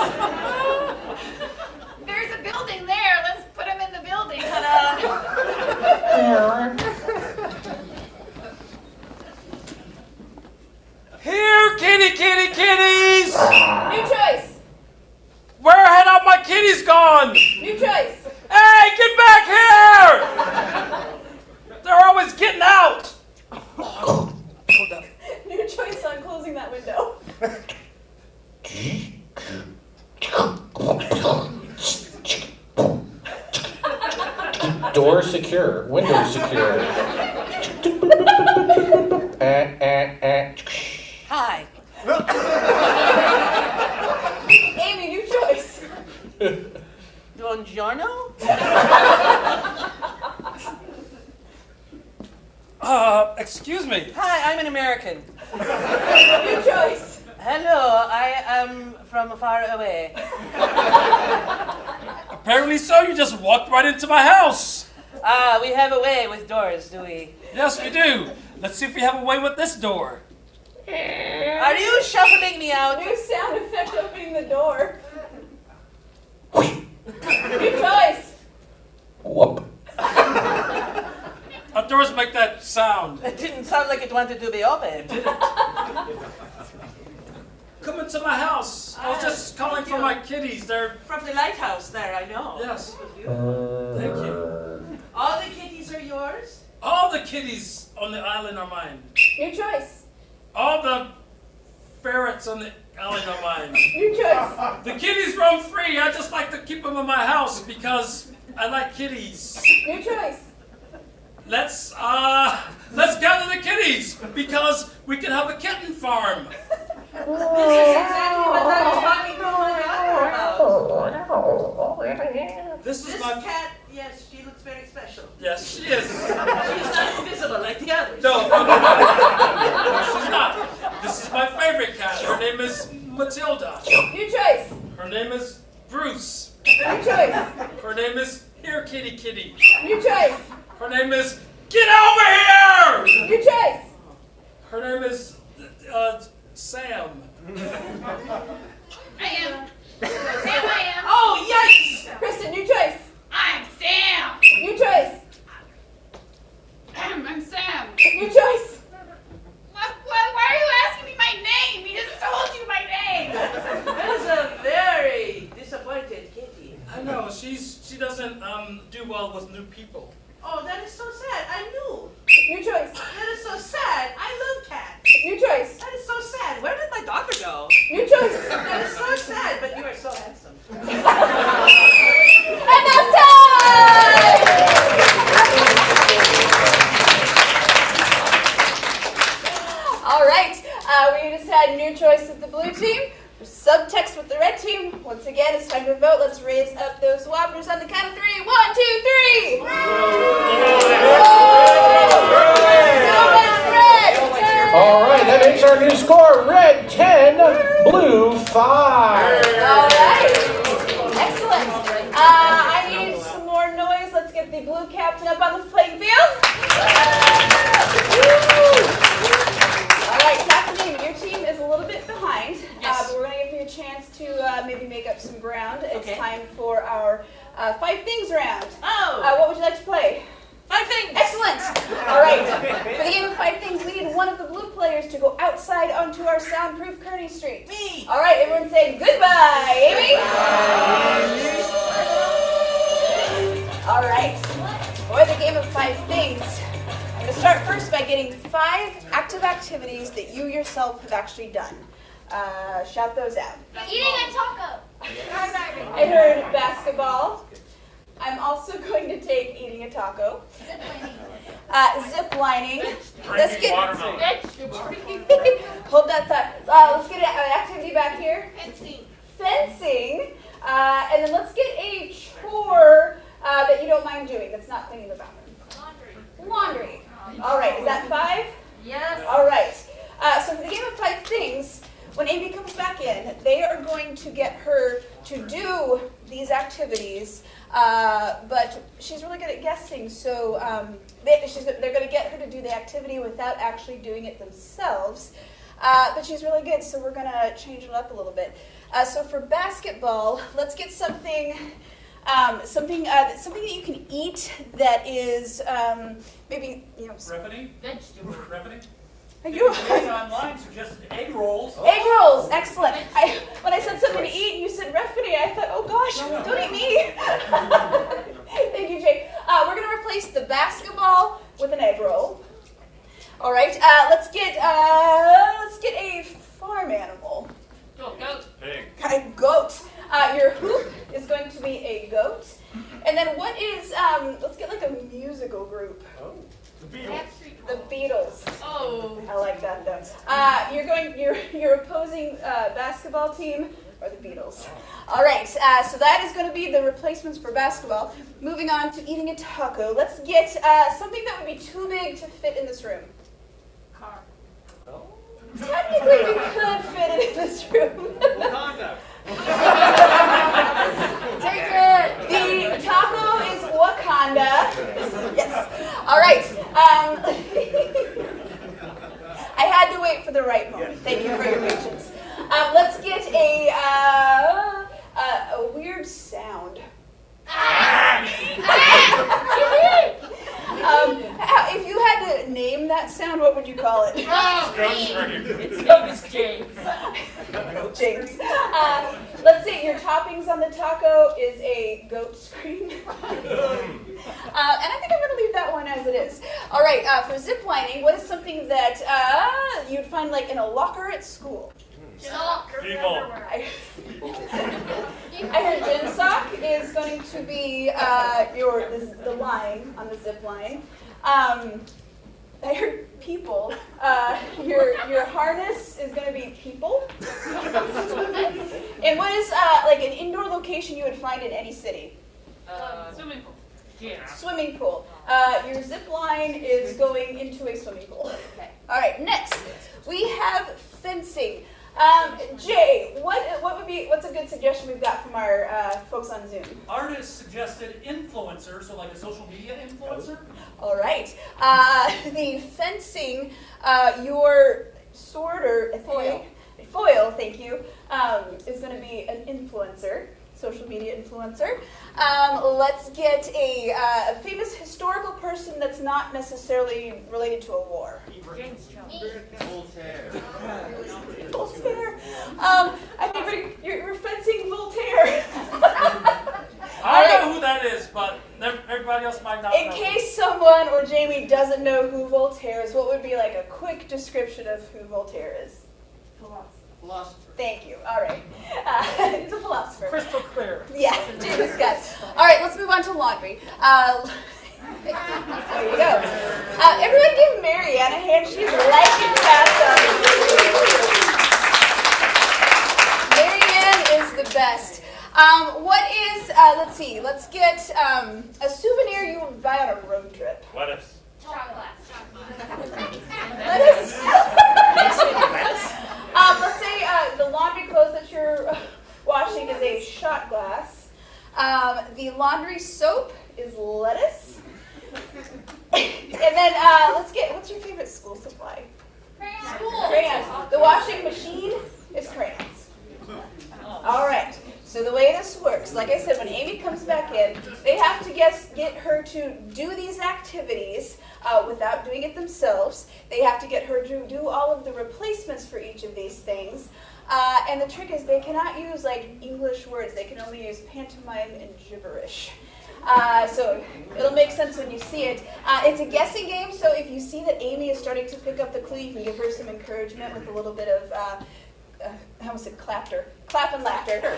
There's a building there. Let's put them in the building. Ta-da. Here, kitties! New choice. Where had all my kitties gone? New choice. Hey, get back here! They're always getting out. New choice on closing that window. Door secure. Window secure. Hi. Amy, new choice. Buongiorno? Excuse me. Hi, I'm an American. New choice. Hello, I am from far away. Apparently so, you just walked right into my house. We have a way with doors, do we? Yes, we do. Let's see if we have a way with this door. Are you shuffling me out? New sound effect opening the door. New choice. Whoop. Doors make that sound. It didn't sound like it wanted to be opened. Come into my house. I was just calling for my kitties. They're... From the lighthouse there, I know. Yes. It was beautiful. Thank you. All the kitties are yours? All the kitties on the island are mine. New choice. All the ferrets on the island are mine. New choice. The kitties roam free. I just like to keep them in my house because I like kitties. New choice. Let's gather the kitties because we can have a kitten farm. This is exactly what I was talking to my daughter about. This is This my cat, yes, she looks very special. Yes, she is. She's not invisible like the others. No, she's not. This is my favorite cat. Her name is Matilda. New choice. Her name is Bruce. New choice. Her name is Here Kitty Kitty. New choice. Her name is Get Over Here! New choice. Her name is Sam. I am. Sam, I am. Oh, yikes! Kristen, new choice. I'm Sam. New choice. I'm Sam. New choice. Why are you asking me my name? He just told you my name. That is a very disappointed kitty. I know, she doesn't do well with new people. Oh, that is so sad. I'm new. New choice. That is so sad. I love cats. New choice. That is so sad. Where did my daughter go? New choice. That is so sad, but you are so handsome. And that's time! All right, we just had new choice with the blue team, subtext with the red team. Once again, it's time to vote. Let's raise up those whoppers on the count of 3. 1, 2, 3! So much red! All right, that makes our new score, red 10, blue 5. All right. Excellent. I need some more noise. Let's get the blue captain up on the playing field. All right, Captain, your team is a little bit behind, but we're going to give you a chance to maybe make up some ground. It's time for our 5 things round. What would you like to play? 5 things. Excellent. All right. For the game of 5 things, we need one of the blue players to go outside onto our soundproof Kearney Street. Me. All right, everyone say goodbye. Amy? All right. For the game of 5 things, I'm going to start first by getting 5 active activities that you yourself have actually done. Shout those out. Eating a taco. I heard basketball. I'm also going to take eating a taco. Zip lining. Let's get hold that thought. Let's get an activity back here. Fencing. And then let's get a chore that you don't mind doing. That's not cleaning the bathroom. Laundry. All right. Is that 5? Yes. All right. So for the game of 5 things, when Amy comes back in, they are going to get her to do these activities, but she's really good at guessing, so they're going to get her to do the activity without actually doing it themselves. But she's really good, so we're going to change it up a little bit. So for basketball, let's get something that you can eat that is maybe, Reppany? Vegetable. Reppany? You Online suggested egg rolls. egg rolls, excellent. When I said something to eat, you said referee. I thought, oh gosh, don't eat me. Thank you, Jay. We're gonna replace the basketball with an egg roll. All right. Let's get a farm animal. Goat. Pig. A goat. Your hoop is going to be a goat. And then what is? Let's get like a musical group. Oh, the Beatles. The Beatles. Oh. I like that though. Your opposing basketball team are the Beatles. All right, so that is going to be the replacements for basketball. Moving on to eating a taco. Let's get something that would be too big to fit in this room. Car. Technically, we could fit it in this room. Wakanda. Take it. The taco is Wakanda. Yes. All right. I had to wait for the right moment. Thank you for your patience. Let's get a weird sound. If you had to name that sound, what would you call it? Its name is James. James. Let's see, your toppings on the taco is a goat scream. And I think I'm going to leave that one as it is. All right, for zip lining, what is something that you'd find like in a locker at school? People. I heard gin sock is going to be the line on the zip line. I heard people. Your harness is going to be people. And what is like an indoor location you would find in any city? Swimming pool. Yeah. Swimming pool. Your zip line is going into a swimming pool. Okay. All right. Next, we have fencing. Jay, what's a good suggestion we've got from our folks on Zoom? Artist suggested influencer, so like a social media influencer. All right. The fencing, your sword or foil, thank you, is going to be an influencer, social media influencer. Let's get a famous historical person that's not necessarily related to a war. James Jones. Voltaire. Voltaire. I think you're fencing Voltaire. I know who that is, but everybody else might not know. In case someone or Jamie doesn't know who Voltaire is, what would be like a quick description of who Voltaire is? Philosopher. Thank you. All right. He's a philosopher. Crystal clear. Yeah, Jamie's got. All right, let's move on to laundry. There you go. Everyone give Mary Ann a hand. She's liking fast. Mary Ann is the best. What is, let's see, let's get a souvenir you would buy on a road trip. Lettuce. Chocolate. Lettuce. Let's say the laundry clothes that you're washing is a shot glass. The laundry soap is lettuce. And then what's your favorite school supply? Crayons. The washing machine is crayons. All right. So the way this works, like I said, when Amy comes back in, they have to get her to do these activities without doing it themselves. They have to get her to do all of the replacements for each of these things. And the trick is they cannot use like English words. They can only use pantomime and gibberish. So it'll make sense when you see it. It's a guessing game, so if you see that Amy is starting to pick up the clue, you can give her some encouragement with a little bit of, I almost said clap and laughter.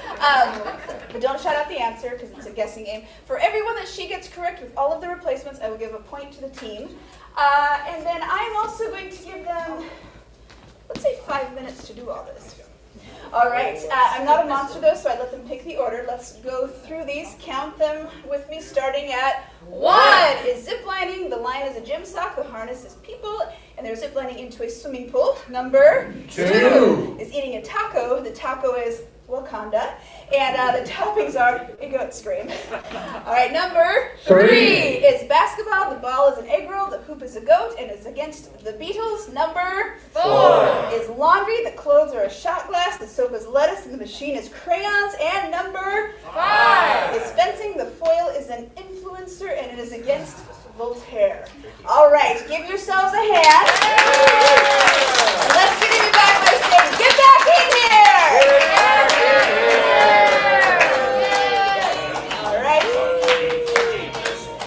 But don't shout out the answer because it's a guessing game. For everyone that she gets correct with all of the replacements, I will give a point to the team. And then I'm also going to give them, let's say 5 minutes to do all this. All right, I'm not a monster though, so I let them pick the order. Let's go through these, count them with me, starting at 1 is ziplining, the line is a gym sock, the harness is people, and they're ziplining into a swimming pool. Number 2 is eating a taco, the taco is Wakanda, and the toppings are a goat scream. All right, number 3 is basketball, the ball is an egg roll, the hoop is a goat, and it's against the Beatles. Number 4 is laundry, the clothes are a shot glass, the soap is lettuce, and the machine is crayons. And number 5 is fencing, the foil is an influencer, and it is against Voltaire. All right, give yourselves a hand. Let's get you back by saying, get back in here! All right.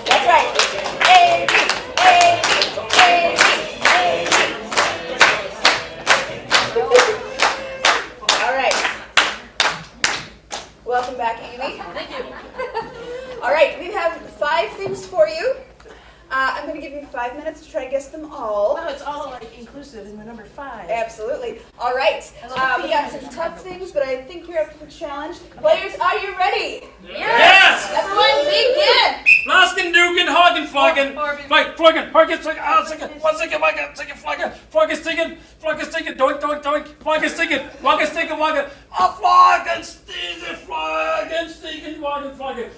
That's right. All right. Welcome back, Amy. Thank you. All right, we have 5 things for you. I'm going to give you 5 minutes to try to guess them all. Oh, it's all like inclusive in the number 5. Absolutely. All right. We got some tough things, but I think you're up to the challenge. Players, are you ready? Yes! Everyone, begin! Blasken, Dugan, Hagen, Flaggen, Flaggen, Hagen, one second, Flaggen, sticken, doink, doink, doink, Flaggen, sticken, Flaggen, Flaggen, Flaggen, sticken, Flaggen, Flaggen,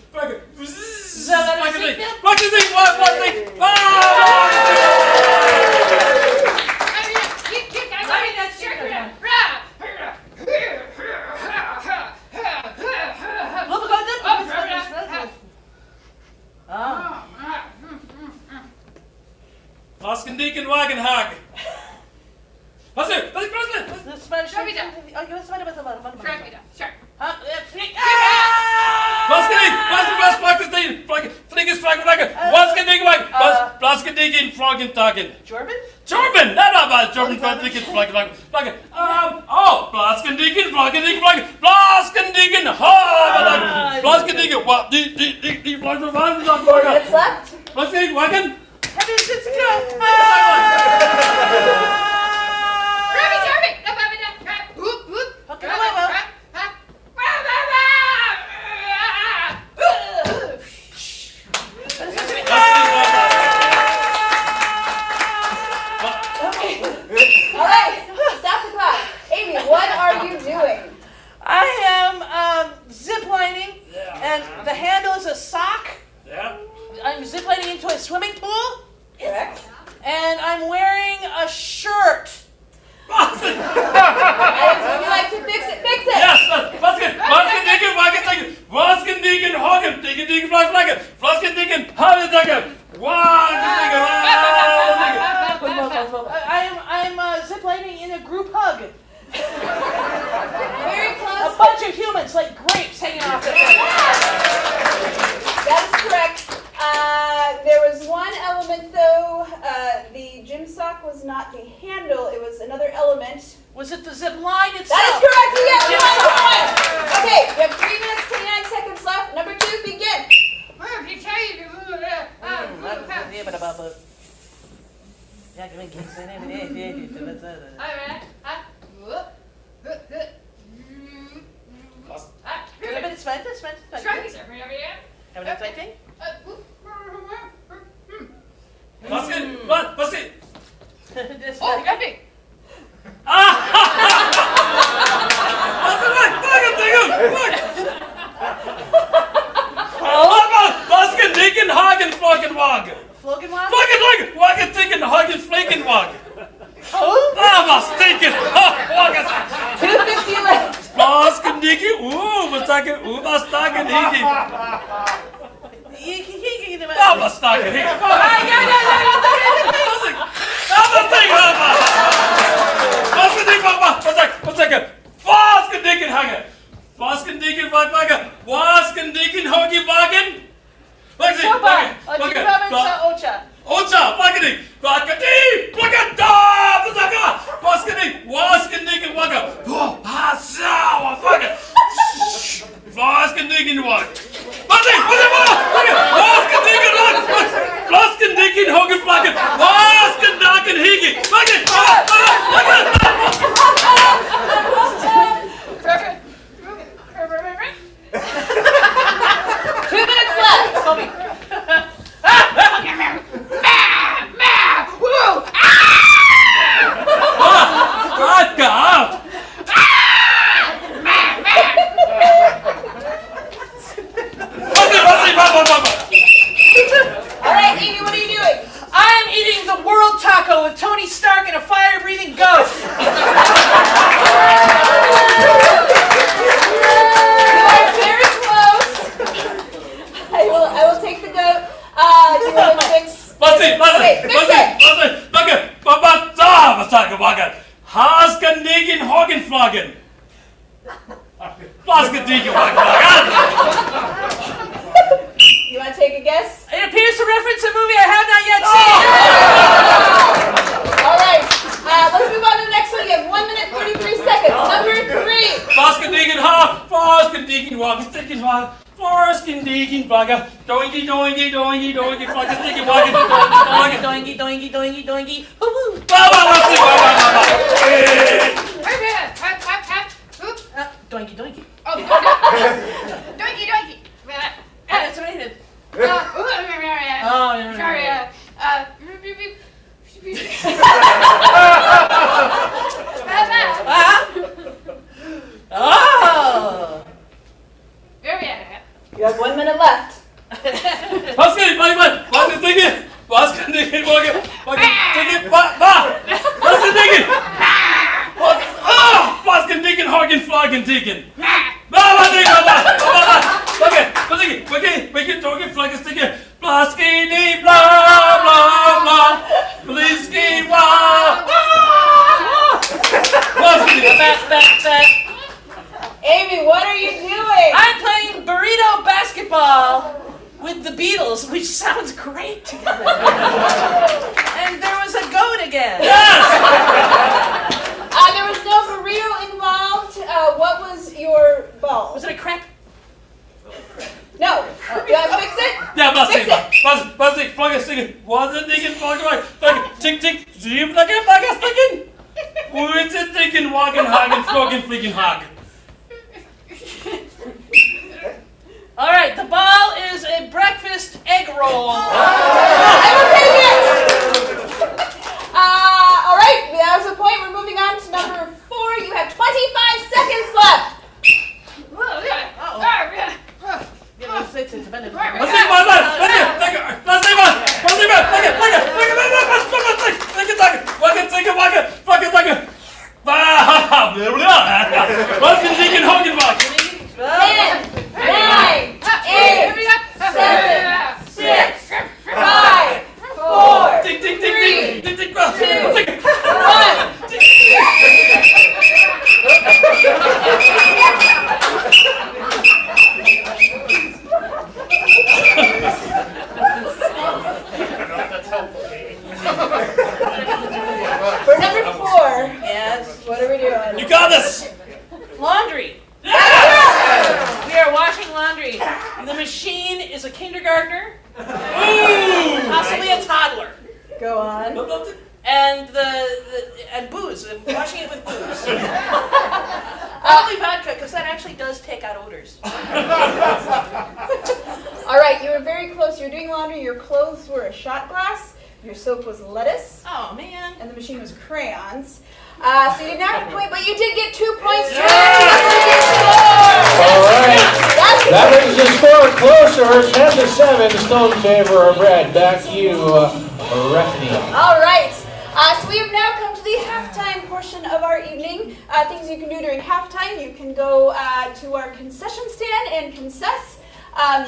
Blasken, Deacon, Wagen, Hag. Was ist? Was ist? Das ist meine Schau wieder. Okay, was ist meine Schreib wieder. Schreib. Was Fliegers, Flaggen, Blasken, Deacon, Wagen, Blasken, Deacon, Flaggen, Tagen. Jordan? Jordan, nein, Jordan, Blasken, Flaggen. Blasken, Deacon, Flaggen, Blasken, Deacon, Blasken, Deacon, what? Die Flaggen, 4 minutes left. Blasken, Wagen. All right, stop the clock. Amy, what are you doing? I am ziplining, and the handle is a sock. Yeah. I'm ziplining into a swimming pool, Correct. and I'm wearing a shirt. Would you like to fix it? Fix it! Yes, Blasken, Deacon, Wagen, Deacon, Hagen, Deacon, Flaggen, Blasken, Deacon, Hagen, I'm ziplining in a group hug. Very close. A bunch of humans like grapes hanging off the thing. That is correct. There was one element though. The gym sock was not the handle. It was another element. Was it the zip line itself? That is correct. You get 1 point. Okay, you have 3 minutes, 29 seconds left. Number 2, begin. Blasken, Oh, you got me. You want to take a guess? It appears to reference a movie I have not yet seen. All right. Let's move on to the next one. You have 1 minute 33 seconds. Number 3. Foskendigen ha, Foskendigen Wagensticken ha, Foskendigen Bagger, doinky doinky doinky doinky, Foskendigen Wagen, doinky Doinky, doinky, doinky, doinky. Doinky, doinky. Oh, doinky, doinky. That's what I did. Sorry. Oh! You have 1 minute left. Foskendigen Wagen, Foskendigen, Foskendigen Wagen, Foskendigen Foskendigen, Foskendigen Hagen Flagendigen. We can talk in Flagendigen. Blaski blah blah blah. Bliski blah. Amy, what are you doing? I'm playing burrito basketball with the Beatles, which sounds great together. And there was a goat again. There was no burrito involved. What was your ball? Was it a crepe? No. Do you have to fix it? Ja, was Fix denk it. was ik Flagendigen, was een dikke Flagendigen, tick tick, zie je dat Flagendigen? Hoe is het dikken Wagenhagen, Flagenhagen? All right, the ball is a breakfast egg roll. I will take it. All right, that was the point. We're moving on to number 4. You have 25 seconds left. Was can dikken Hagenwagen? 10, 9, 8, 7, 6, 5, 4, Tick tick tick 3, tick tick tick. 1. For number 4, Yes. what are we doing? You got this. Laundry. We are washing laundry. The machine is a kindergartner, possibly a toddler, Go on. and and booze. And washing it with booze. Probably vodka, because that actually does take out odors. All right, you were very close. You were doing laundry. Your clothes were a shot glass. Your soap was lettuce. Oh man. And the machine was crayons. So you did not get a point, but you did get 2 points. All right. That brings the score closer, 10-7, still in favor of red. Back to you, Rethany. All right. So we have now come to the halftime portion of our evening. things you can do during halftime. You can go to our concession stand and concess.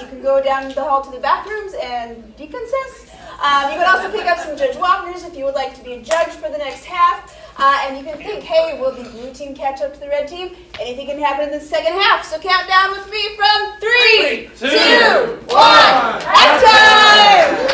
You can go down the hall to the bathrooms and deconcess. You can also pick up some Judge Walkers if you would like to be a judge for the next half. And you can think, hey, will the blue team catch up to the red team? Anything can happen in the second half. So count down with me from 3, 2, 1, halftime!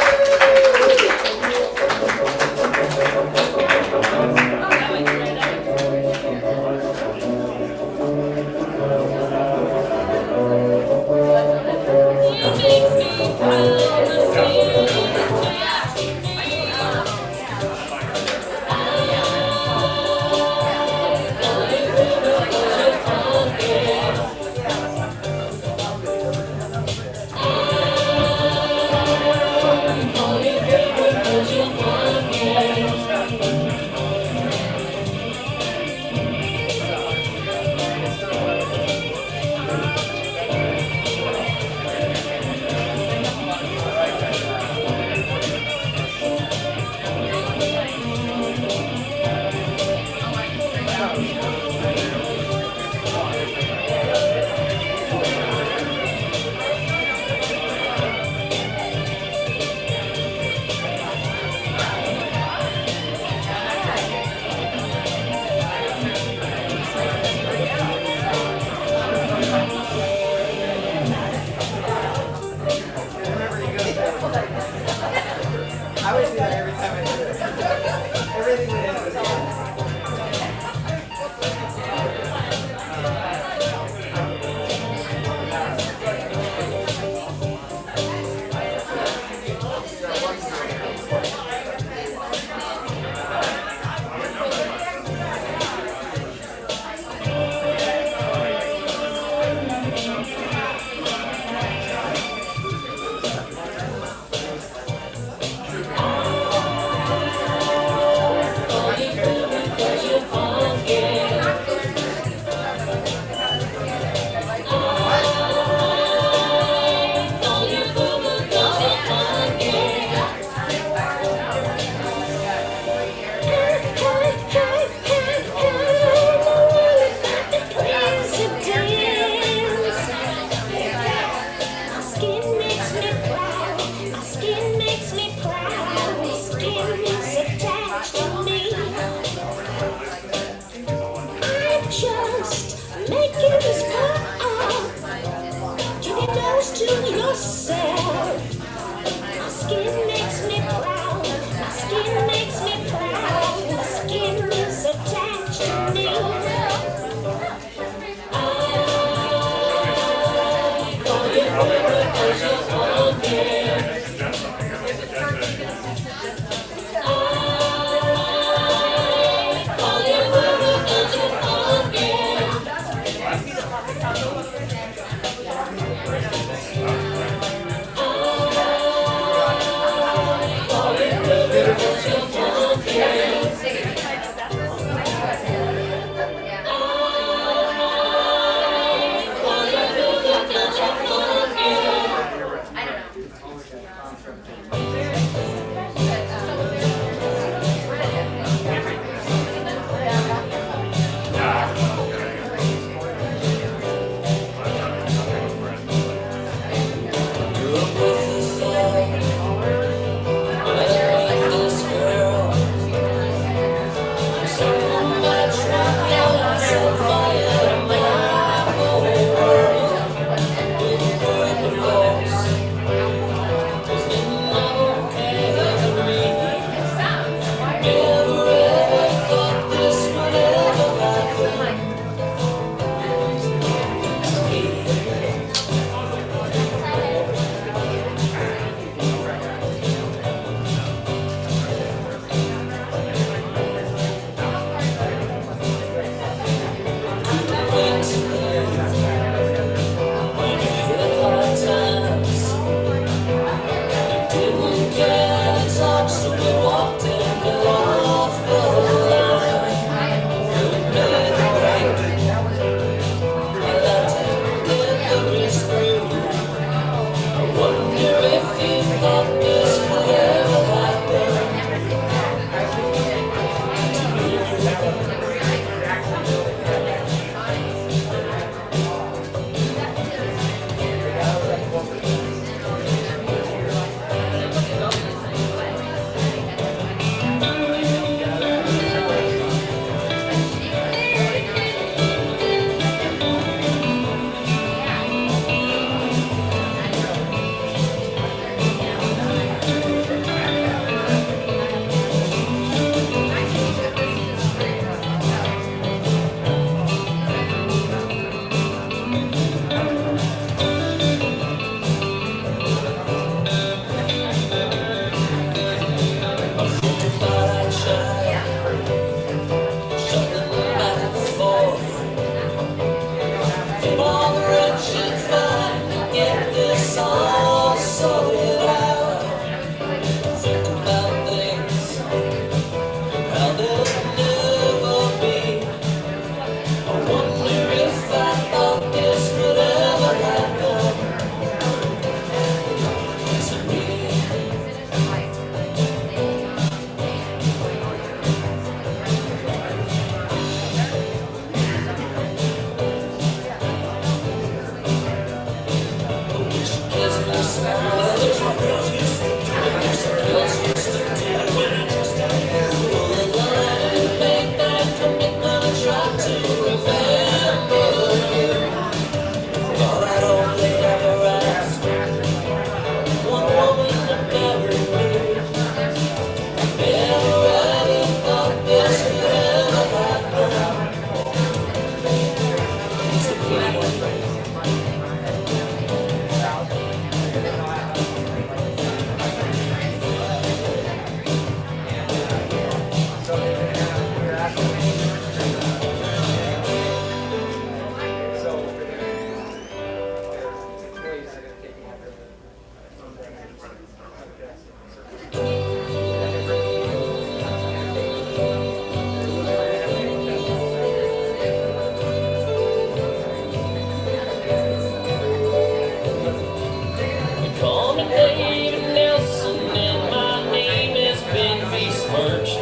Call me David Nelson and my name has been besmirched.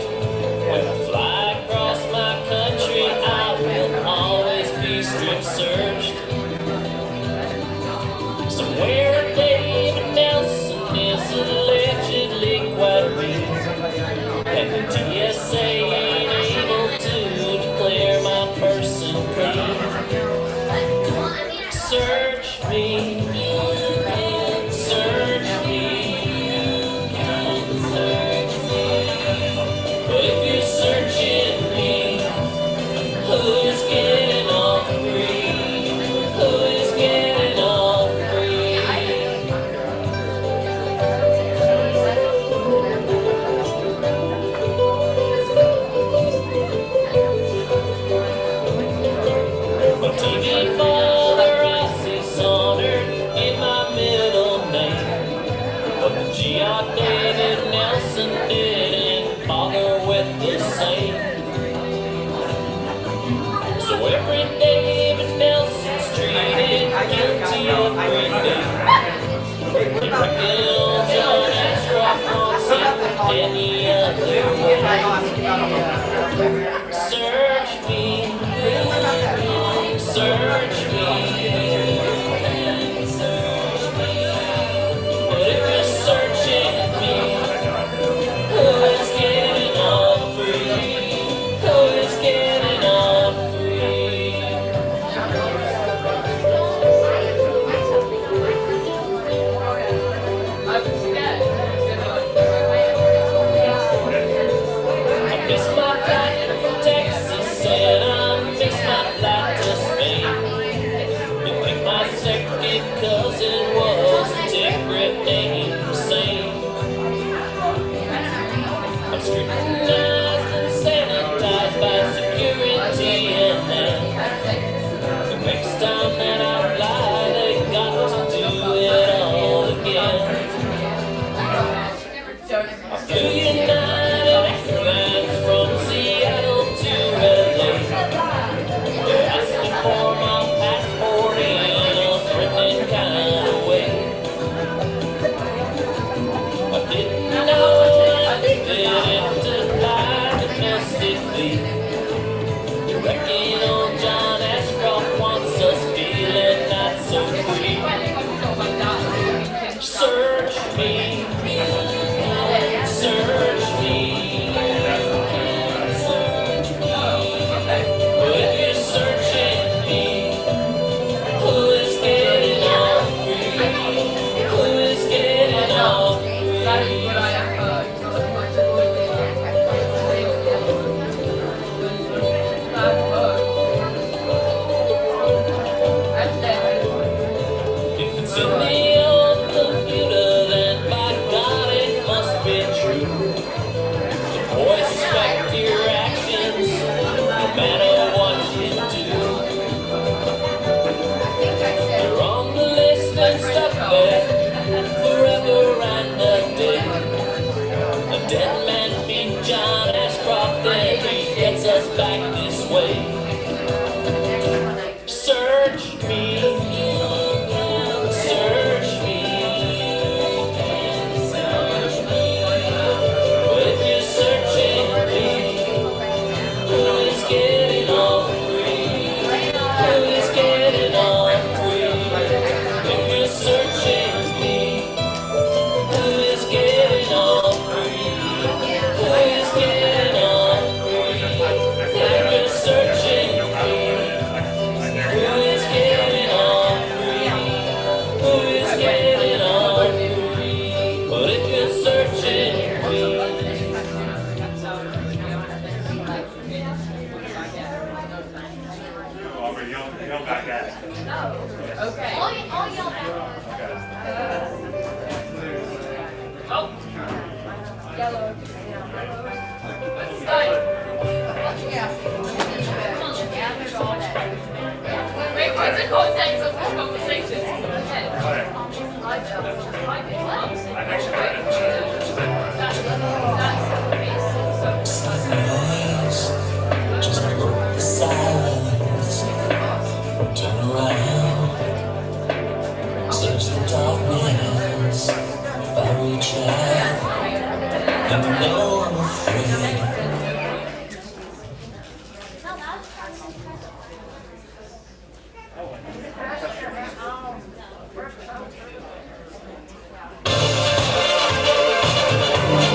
When I fly across my country, I will always be strip searched. Somewhere David Nelson is allegedly quite rich, and the TSA ain't able to declare my person clean. Search me. David Nelson didn't bother with the same. So every David Nelson's treated guilty of breathing. You reckon old John Ashcroft wants it any other way. Search me, search me. Cousin was a secret name same. I'm scrutinized and sanitized by security, and then the next time that I fly, they got to do it all again. I flew United Airlines from Seattle to LA. They asked me for my passport in a threatening kind of way. I didn't know I needed to fly domestically. You reckon old John Ashcroft wants us feeling not so free. Search me, search me, search me. But if you're searching me, who is getting off free? Who is getting off free? If it's in the old computer, then by Okay. I'll yell back. Oh. Yellow. Wait, what's the context of this conversation? Just broke the silence. Turn around. Search the darkness. If I reach out, then you know I'm afraid.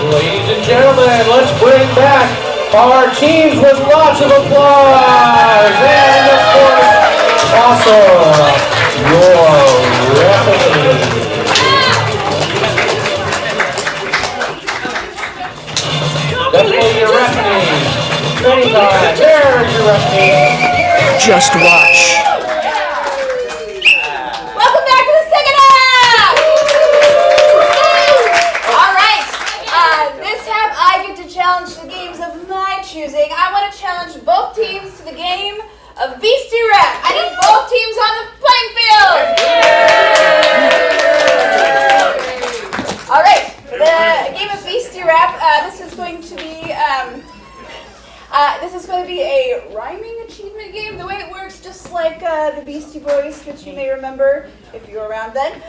Ladies and gentlemen, let's bring back our teams with lots of applause. And of course, also your referee. Definitely your referee. Anytime. There's your referee. Just watch. Welcome back to the second half! Alright, this half I get to challenge the games of my choosing. I want to challenge both teams to the game of Beastie Rap. I need both teams on the playing field! Alright, the game of Beastie Rap, this is going to be a rhyming achievement game. The way it works, just like the Beastie Boys, which you may remember if you were around then.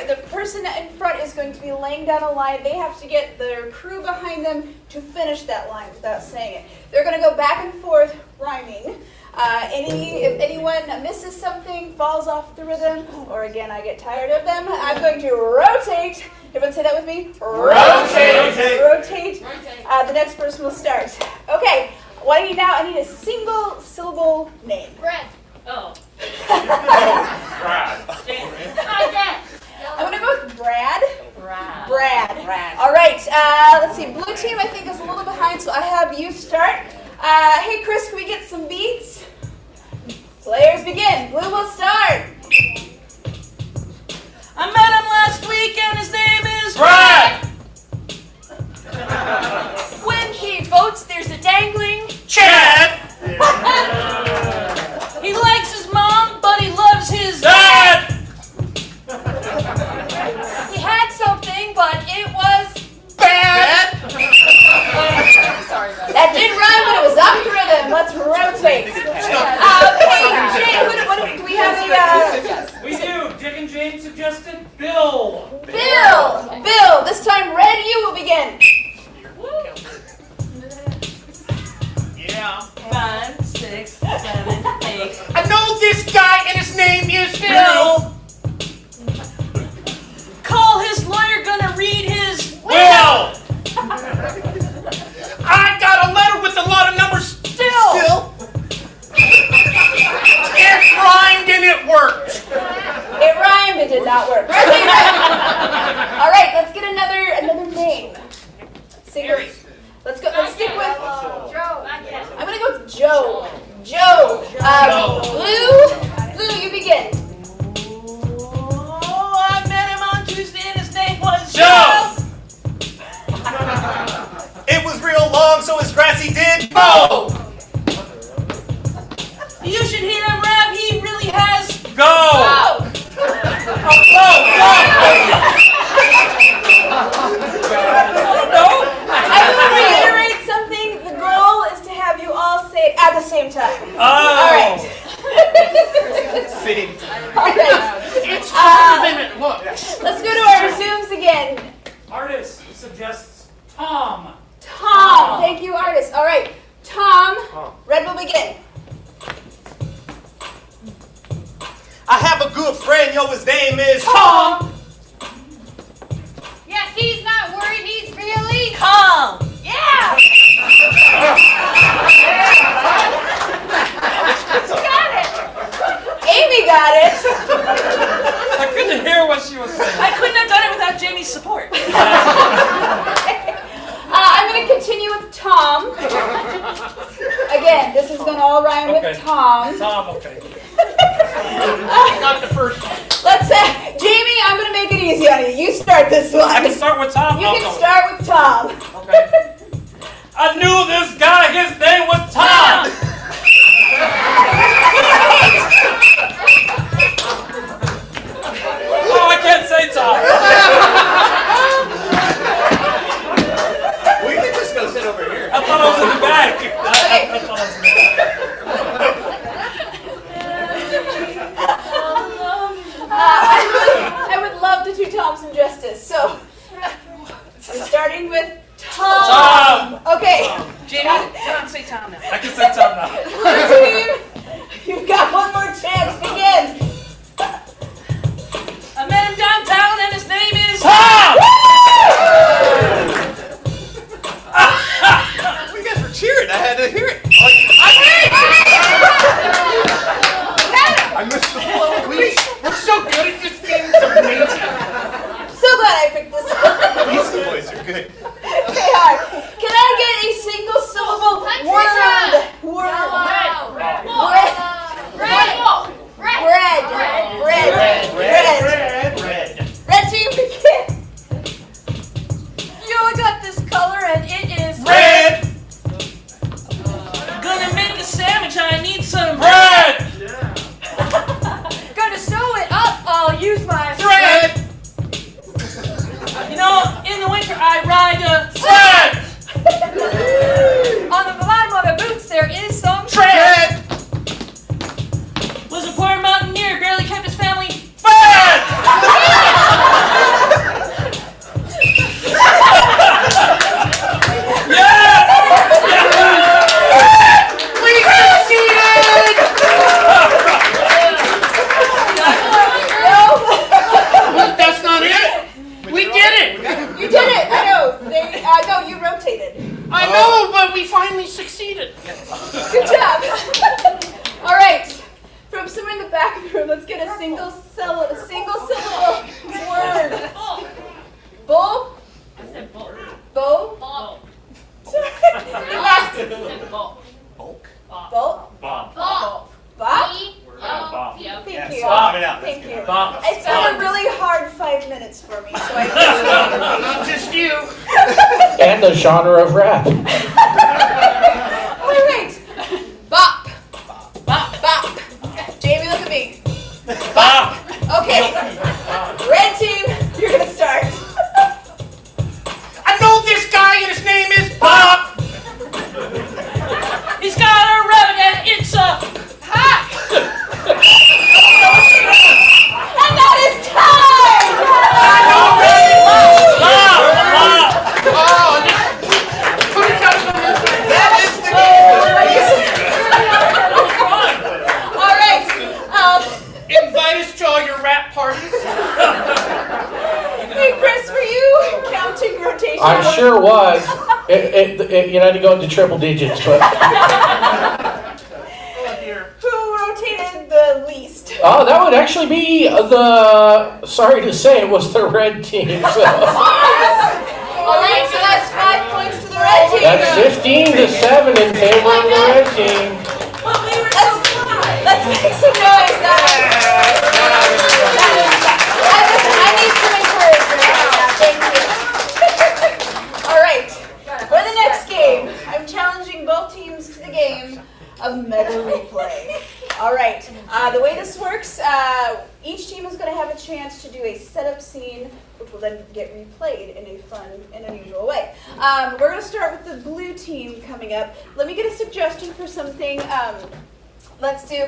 The person in front is going to be laying down a line. They have to get their crew behind them to finish that line without saying it. They're going to go back and forth rhyming. If anyone misses something, falls off the rhythm, or again I get tired of them, I'm going to rotate. Everyone say that with me? Rotate. The next person will start. Okay. What I need now, I need a single syllable name. Bread. Oh. Brad. I'm going to go with Brad. Brad. All right. Let's see. Blue team, I think, is a little behind, so I have you start. Hey, Chris, can we get some beats? Players begin. Blue will start. I met him last week and his name is Brad. When he votes, there's a dangling. Chad. He likes his mom, but he loves his Dad. He had something, but it was Bad. sorry, Brad. That did rhyme, but it was off the rhythm. Let's rotate. Hey, Jane, do we have a... We do. Dick and Jane suggested Bill. Bill, this time Red, you will begin. Yeah. 5, 6, 7, 8. I know this guy and his name is Bill. Call his lawyer, gonna read his Will. I got a letter with a lot of numbers still. It rhymed and it worked. It rhymed, it did not work. All right, let's get another name. Single. Let's stick with... Joe. I'm going to go with Joe. Blue, you begin. Oh, I met him on Tuesday and his name was Joe. It was real long, so his grassy did Oh. You should hear him rap, he really has Go. I will reiterate something. The goal is to have you all say it at the same time. All right. sitting. All right. It's harder than it looks. Let's go to our resumes again. Artist suggests Tom. Tom. Thank you, artist. All right. Tom. Red will begin. I have a good friend, yo, his name is Tom. Yeah, he's not worried. He's really calm. Yeah. Got it. Amy got it. I couldn't hear what she was saying. I couldn't have done it without Jamie's support. I'm going to continue with Tom. Again, this is going to all rhyme Okay. with Tom. Tom, okay. start this one. I can start with Tom. You Oh, can no. start with Tom. Okay. I knew this guy. His name was Tom. Oh, I can't say Tom. We can just go sit over here. I thought I was in the back. I thought I was in the back. I would love to do Tom some justice. So, I'm starting with Tom. Okay. Jamie, Tom, say Tom now. I can say Tom now. Blue team, you've got one more chance. Begin. I met him downtown and his name is Tom! You guys were cheering. I had to hear it. I missed the flow. We're so good at this game. It's amazing. So glad I picked this one. These boys are good. They are. Can I get a single syllable word? Word. Red. Red team, begin. You only got this color and it is Red! gonna make a sandwich. I need some Red! Gonna sew it up. I'll use my Red! You know, in the winter I ride a Red! On the bottom of the boots there is some Red! was a poor mountaineer, barely kept his family. Red! Yes! We succeeded! That's not it. We did it. You did it. I know. No, you rotated. I know, but we finally succeeded. Good job. All right. From somewhere in the back of the room, let's get a single syllable word. Bull. I said bull. Bow. Ball. Last. Ball. Bulk? Bolt. Bomb. Bop. Bomb. Yep. Thank Yes, you. bomb it out. Thank you. Bomb. It's been a really hard 5 minutes for me, so I Not just you. And the genre of rap. All right. Bop. Bop. Jamie, look at me. Bomb. Okay. Red team, you're gonna start. I know this guy and his name is Bob. He's got a rabbit and it's a hat. And that is time! That is the game. All right. Invite us to all your rap parties. Hey, Chris, were you counting rotation? I sure was. You had to go into triple digits, but Who rotated the least? oh, that would actually be sorry to say, it was the red team. So All right, so that's 5 points to the red team. that's 15-7 in favor of the red team. But we were so fly. Let's make some noise. I need some encouragement. Thank you. All right, for the next game, I'm challenging both teams to the game of Mega Replay. All right, the way this works, each team is going to have a chance to do a setup scene, which will then get replayed in a fun and unusual way. We're going to start with the blue team coming up. Let me get a suggestion for something. Let's do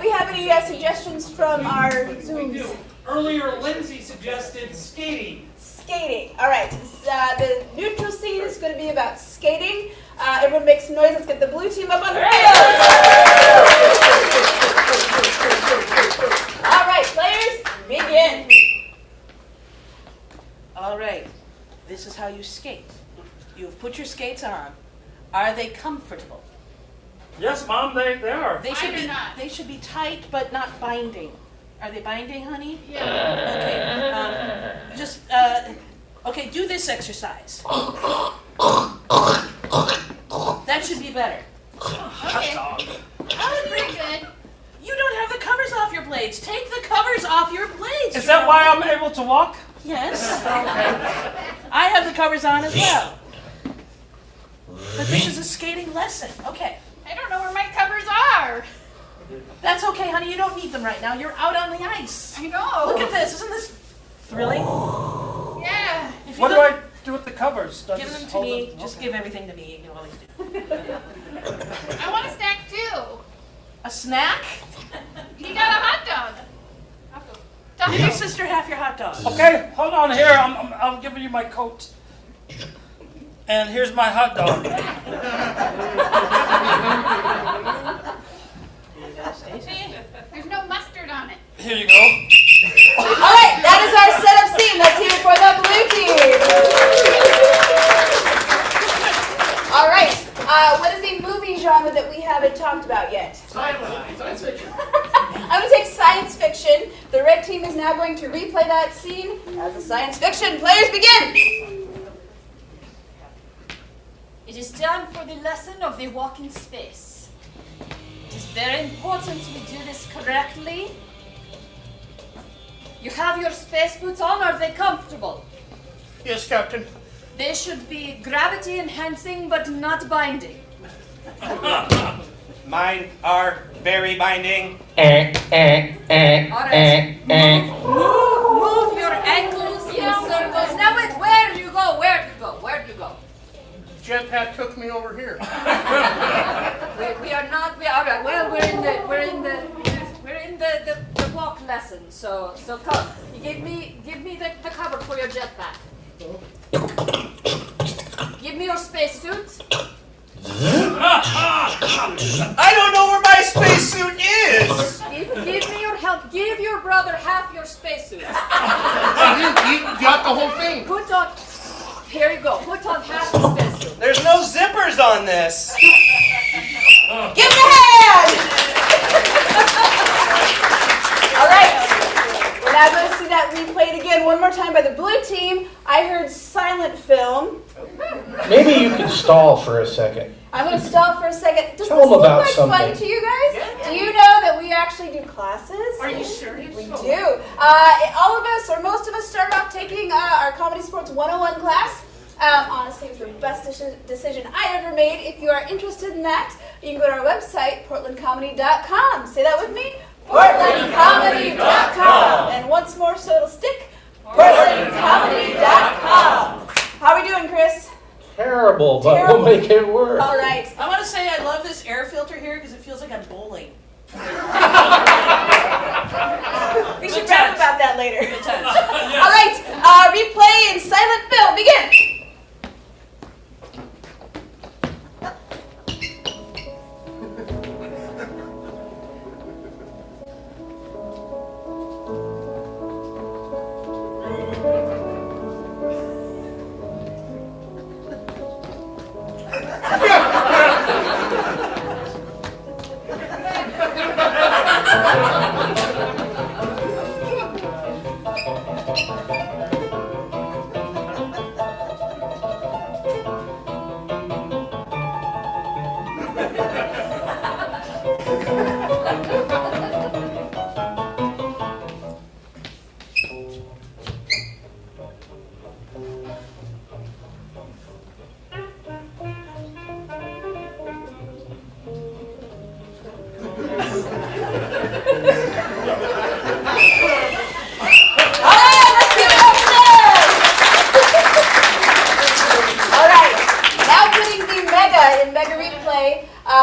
we have any suggestions from our Zooms? Earlier, Lindsay suggested skating. Skating. All right. The neutral scene is going to be about skating. Everyone make some noise. Let's get the blue team up on the field. All right, players, begin. All right, this is how you skate. You've put your skates on. Are they comfortable? Yes, Mom, they are. They should Mine are be. not. They should be tight, but not binding. Are they binding, honey? Yeah. Okay. Okay. Do this exercise. That should be better. Okay. That was pretty good. You don't have the covers off your blades. Take the covers off your blades. Is that why I'm able to walk? Yes. I have the covers on as well. But this is a skating lesson. Okay. I don't know where my covers are. That's okay, honey. You don't need them right now. You're out on the ice. I know. Look at this. Isn't this thrilling? Yeah. If you What do look- I do with the covers? Do I Give just them to hold me. them? Just Okay. give everything to me. You always do. I want a snack too. A snack? You got a hot dog. Give your sister half your hot dog. Okay, hold on here. I'm giving you my coat. And here's my hot dog. Stacy? There's no mustard on it. Here you go. All right, that is our setup scene. Let's hear it for the blue team. All right, what is a movie genre that we haven't talked about yet? Science fiction. I'm going to take science fiction. The red team is now going to replay that scene as a science fiction. Players begin. It is time for the lesson of the walk in space. It is very important we do this correctly. You have your space boots on, are they comfortable? Yes, Captain. They should be gravity enhancing but not binding. Mine are very binding. Alright, move your ankles in circles. Now wait, where do you go? Where do you go? Where do you go? Jetpack took me over here. We are not. We are right. Well, we're in the walk lesson. So come. You give me the cover for your jetpack. Give me your spacesuit. I don't know where my spacesuit is. Give me your help. Give your brother half your spacesuit. You got the whole thing. Put on. Here you go. Put on half the spacesuit. There's no zippers on this. Give him a hand! All right. We're now going to see that replayed again one more time by the blue team. I heard silent film. Maybe you could stall for a second. I'm going to stall for a second. Does Tell this them look about like fun something. to you guys? Do you know that we actually do classes? Are you sure? We do. All of us, or most of us, start off taking our Comedy Sports 101 class. Honestly, it was the best decision I ever made. If you are interested in that, you can go to our website, portlandcomedy.com. Say that with me. portlandcomedy.com. And once more so it'll stick, portlandcomedy.com. How are we doing, Chris? Terrible, but Terrible. we'll make it work. All right. I want to say I love this air filter here because it feels like I'm bowling. We should rap about that later. Good times. All right. Replay in silent film. Begin.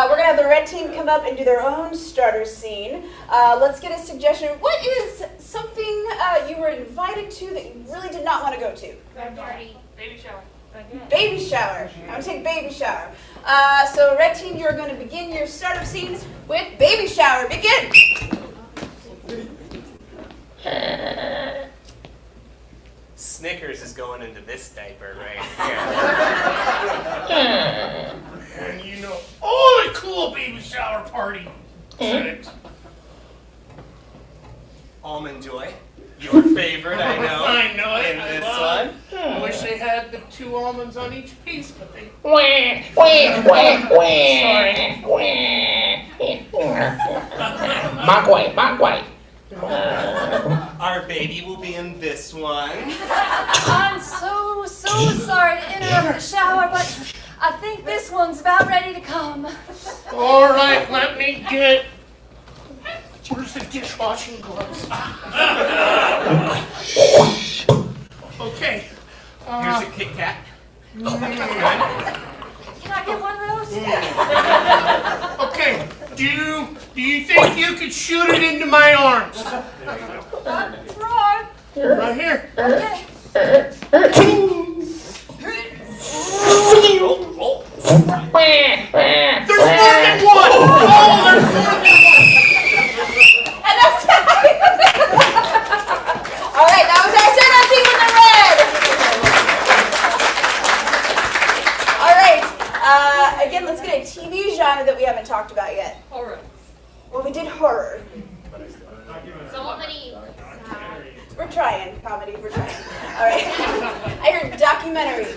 We're going to have the red team come up and do their own starter scene. Let's get a suggestion. What is something you were invited to that you really did not want to go to? Grad party. Baby shower. Baby shower. I'm going to take baby shower. So red team, you're going to begin your starter scenes with baby shower. Begin. Snickers is going into this diaper right here. And you know, oh, a cool baby shower party. Right. Almond Joy, your favorite, I know. I know it. In I this love one. it. I wish they had the 2 almonds on each piece, but they. My way. Our our baby will be in this one. I'm so sorry to interrupt the shower, but I think this one's about ready to come. All right, let me get. Where's the dishwashing gloves? Okay. Here's a Kit Kat. Can I get one of those? Okay. Do you think you could shoot it into my arms? Right. Right here. Okay. There's more than one! Oh, there's more than one! And that's time! All right, that was our center team with the red! All right, again, let's get a TV genre that we haven't talked about yet. Horror. Well, we did horror. Somebody. We're trying, comedy, we're trying. All right, I heard documentary.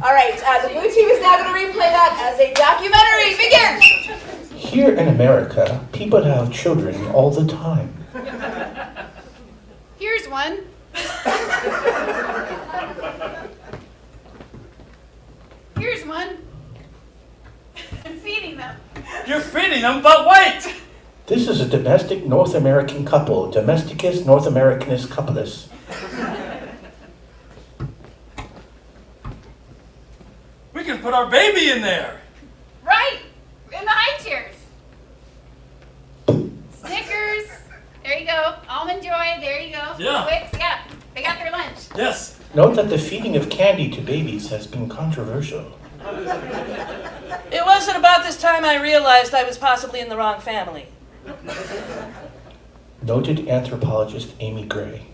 All right, the blue team is now going to replay that as a documentary. Begin! Here in America, people have children all the time. Here's one. Here's one. I'm feeding them. You're feeding them, but wait! This is a domestic North American couple, domesticus North Americanus coupleus. We can put our baby in there. Right. In the high chairs. Snickers. There you go. Almond Joy. There you go. Yeah. Twix. Yeah. They got their lunch. Yes. Note that the feeding of candy to babies has been controversial. It wasn't about this time I realized I was possibly in the wrong family. Noted anthropologist Amy Gray.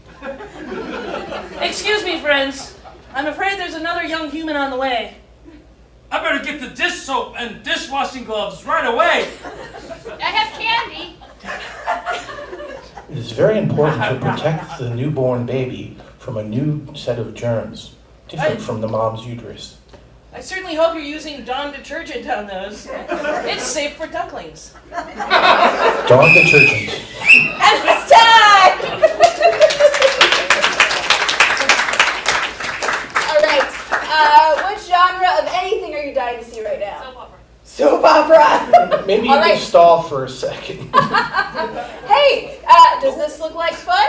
Excuse me, friends. I'm afraid there's another young human on the way. I better get the dish soap and dishwashing gloves right away. I have candy. It is very important to protect the newborn baby from a new set of germs, different from the mom's uterus. I certainly hope you're using Dawn detergent on those. It's safe for ducklings. Dawn detergent. And it's time! All right, what genre of anything are you dying to see right now? Soap opera. Maybe you All can right. stall for a second. Hey, does this look like fun?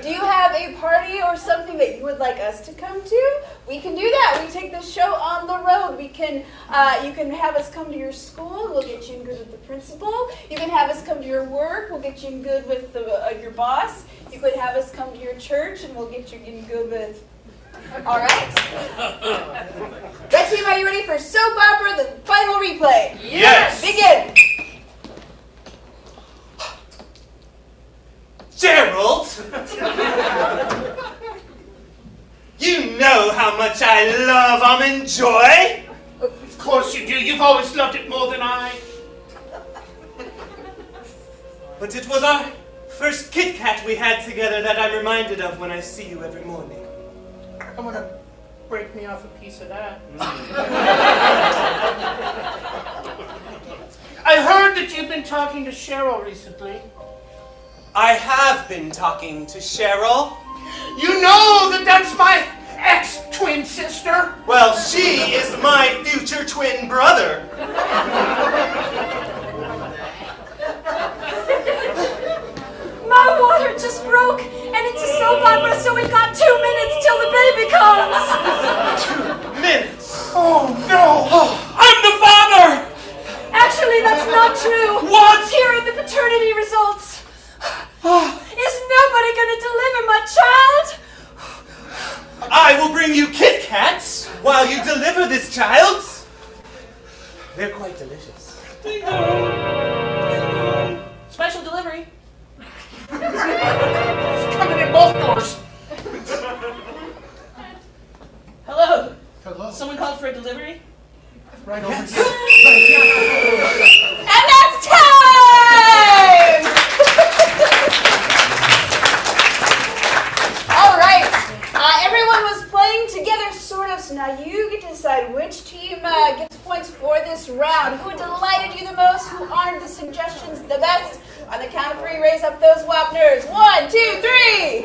Do you have a party or something that you would like us to come to? We can do that. We take this show on the road. We can, you can have us come to your school. We'll get you in good with the principal. You can have us come to your work. We'll get you in good with your boss. You could have us come to your church, and we'll get you in good with. All right. Red team, are you ready for soap opera, the final replay? Yes. Begin. Gerald! You know how much I love Almond Joy! Of course you do. You've always loved it more than I. But it was our first Kit Kat we had together that I'm reminded of when I see you every morning. I'm gonna break me off a piece of that. I heard that you've been talking to Cheryl recently. I have been talking to Cheryl. You know that that's my ex-twin sister. Well, she is my future twin brother. My water just broke, and it's a soap opera, so we've got 2 minutes till the baby comes. 2 minutes. Oh no! I'm the father! Actually, that's not true. What? Here are the paternity results. Is nobody gonna deliver my child? I will bring you Kit Kats while you deliver this child. They're quite delicious. Special delivery. It's coming in both doors. Hello. Hello. Someone called for a delivery? Right over here. And that's time! All right. Everyone was playing together, sort of, so now you get to decide which team gets points for this round. Who delighted you the most? Who honored the suggestions the best? On the count of 3, raise up those Wapners. 1, 2, 3!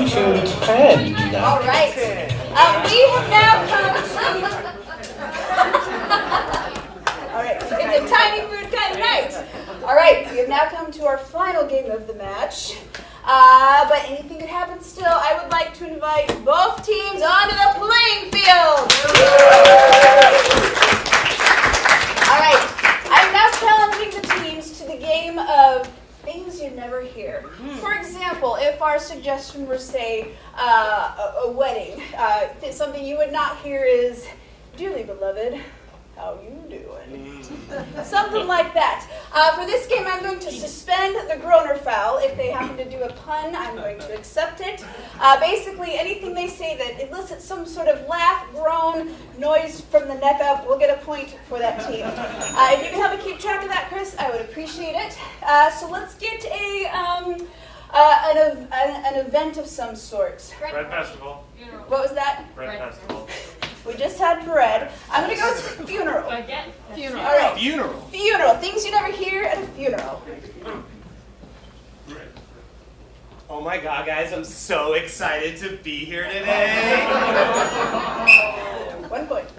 20-10. All right. We have now come to... All right, it's a tiny food kind of night. All right, we have now come to our final game of the match. But anything could happen still. I would like to invite both teams onto the playing field. All right, I'm now challenging the teams to the game of things you never hear. For example, if our suggestion were, say, a wedding, something you would not hear is, "Dearly beloved, how you doing?" Something like that. For this game, I'm going to suspend the Groaner Foul. If they happen to do a pun, I'm going to accept it. Basically, anything they say that elicits some sort of laugh, groan, noise from the neck up, we'll get a point for that team. If you can help me keep track of that, Chris, I would appreciate it. So let's get an event of some sort. Bread festival. What was that? Bread festival. We just had bread. I'm going to go with funeral. Funeral. All right. Funeral. Funeral. Things you never hear at a funeral. Oh my god, guys, I'm so excited to be here today. 1 point.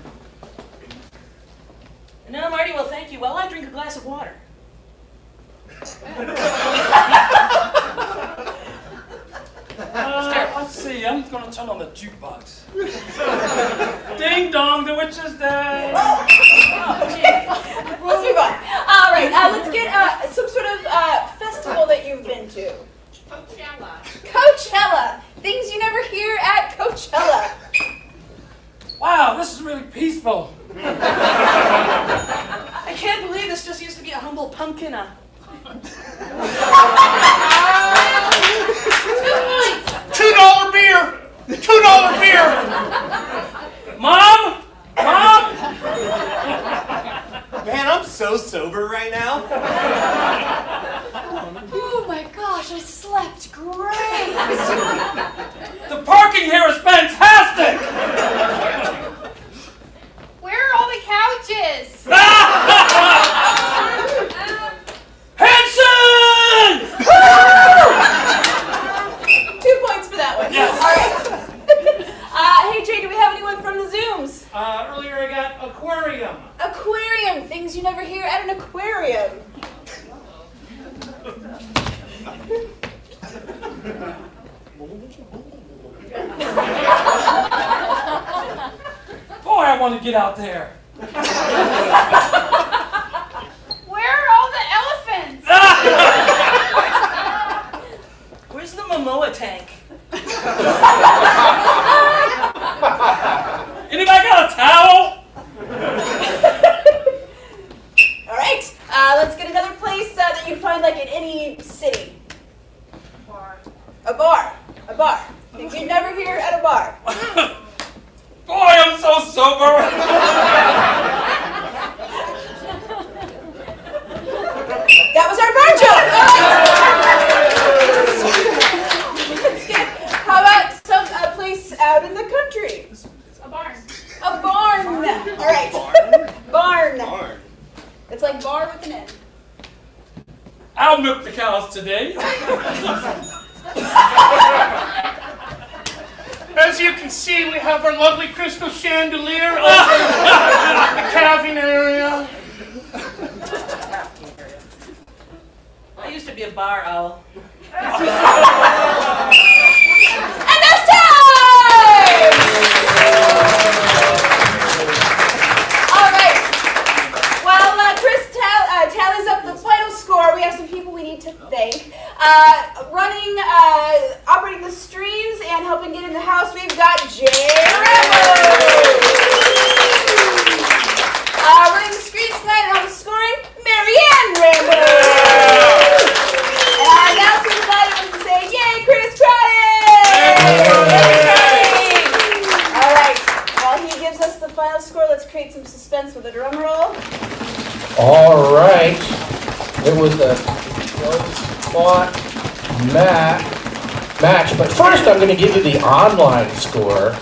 No, Marty, well, thank you. Well, I drink a glass of water. Let's see, I'm going to turn on the jukebox. Ding dong, the witch is dead. Let's move on. All right, let's get some sort of festival that you've been to. Coachella. Coachella. Things you never hear at Coachella. Wow, this is really peaceful. I can't believe this just used to be a humble pumpkin. $2 beer. $2 beer. Mom? Mom? Man, I'm so sober right now. Oh my gosh, I slept great. The parking here is fantastic. Where are all the couches? Henson! 2 points for that one. Yes. All right. Hey, Jay, do we have anyone from the Zooms? Earlier I got aquarium. Aquarium. Things you never hear at an aquarium. Boy, I want to get out there. Where are all the elephants? Where's the Momoa tank? Anybody got a towel? All right. Let's get another place that you find like in any city. A bar. A bar. Things you'd never hear at a bar. Boy, I'm so sober. That was our bar joke. Let's get, how about a place out in the country? A barn. A barn. All right. Barn. Darn. It's like bar with an N. I'll milk the cows today. As you can see, we have our lovely crystal chandelier over the calving area. I used to be a bar owl. And that's time! All right. While Chris tallies up the final score, we have some people we need to thank. Operating the streams and helping get in the house, we've got Jay Rambo. Running the screens tonight and on the scoring, Marianne Rambo. And now to the night, I'm going to say, yay, Chris Crowley! All right. While he gives us the final score, let's create some suspense with a drum roll. All right. It was a close-fought match, but first I'm going to give you the online score.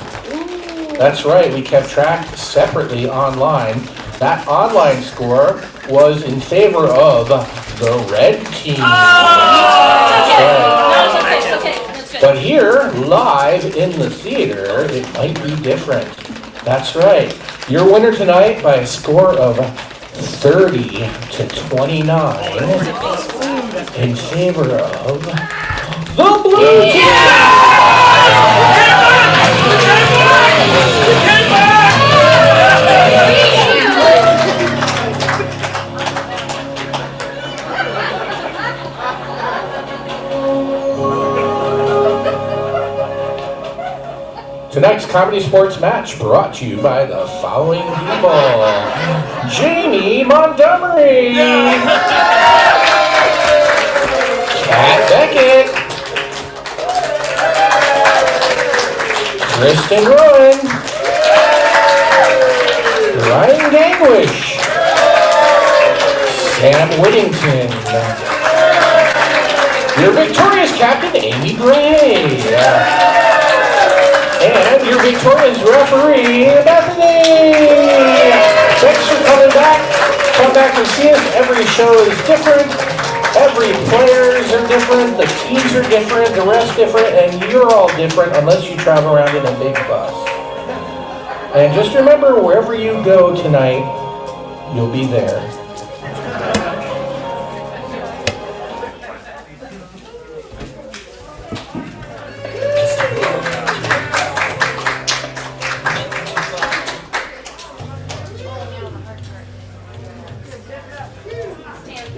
That's right, we kept track separately online. That online score was in favor of the red team. No, it's okay. It's okay. That's good. But here, live in the theater, it might be different. That's right. Your winner tonight by a score of 30 to 29 in favor of the Blue Team. Tonight's comedy sports match brought to you by the following people. Jamie Montgomery. Kat Beckett. Kristen Rowan. Ryan Gangwish. Sam Whittington. Your victorious captain, Amy Gray. And your victorious referee, Bethany! Thanks for coming back. Come back and see us. Every show is different. Every players are different. The teams are different. The refs different. And you're all different unless you travel around in a big bus. And just remember, wherever you go tonight, you'll be there.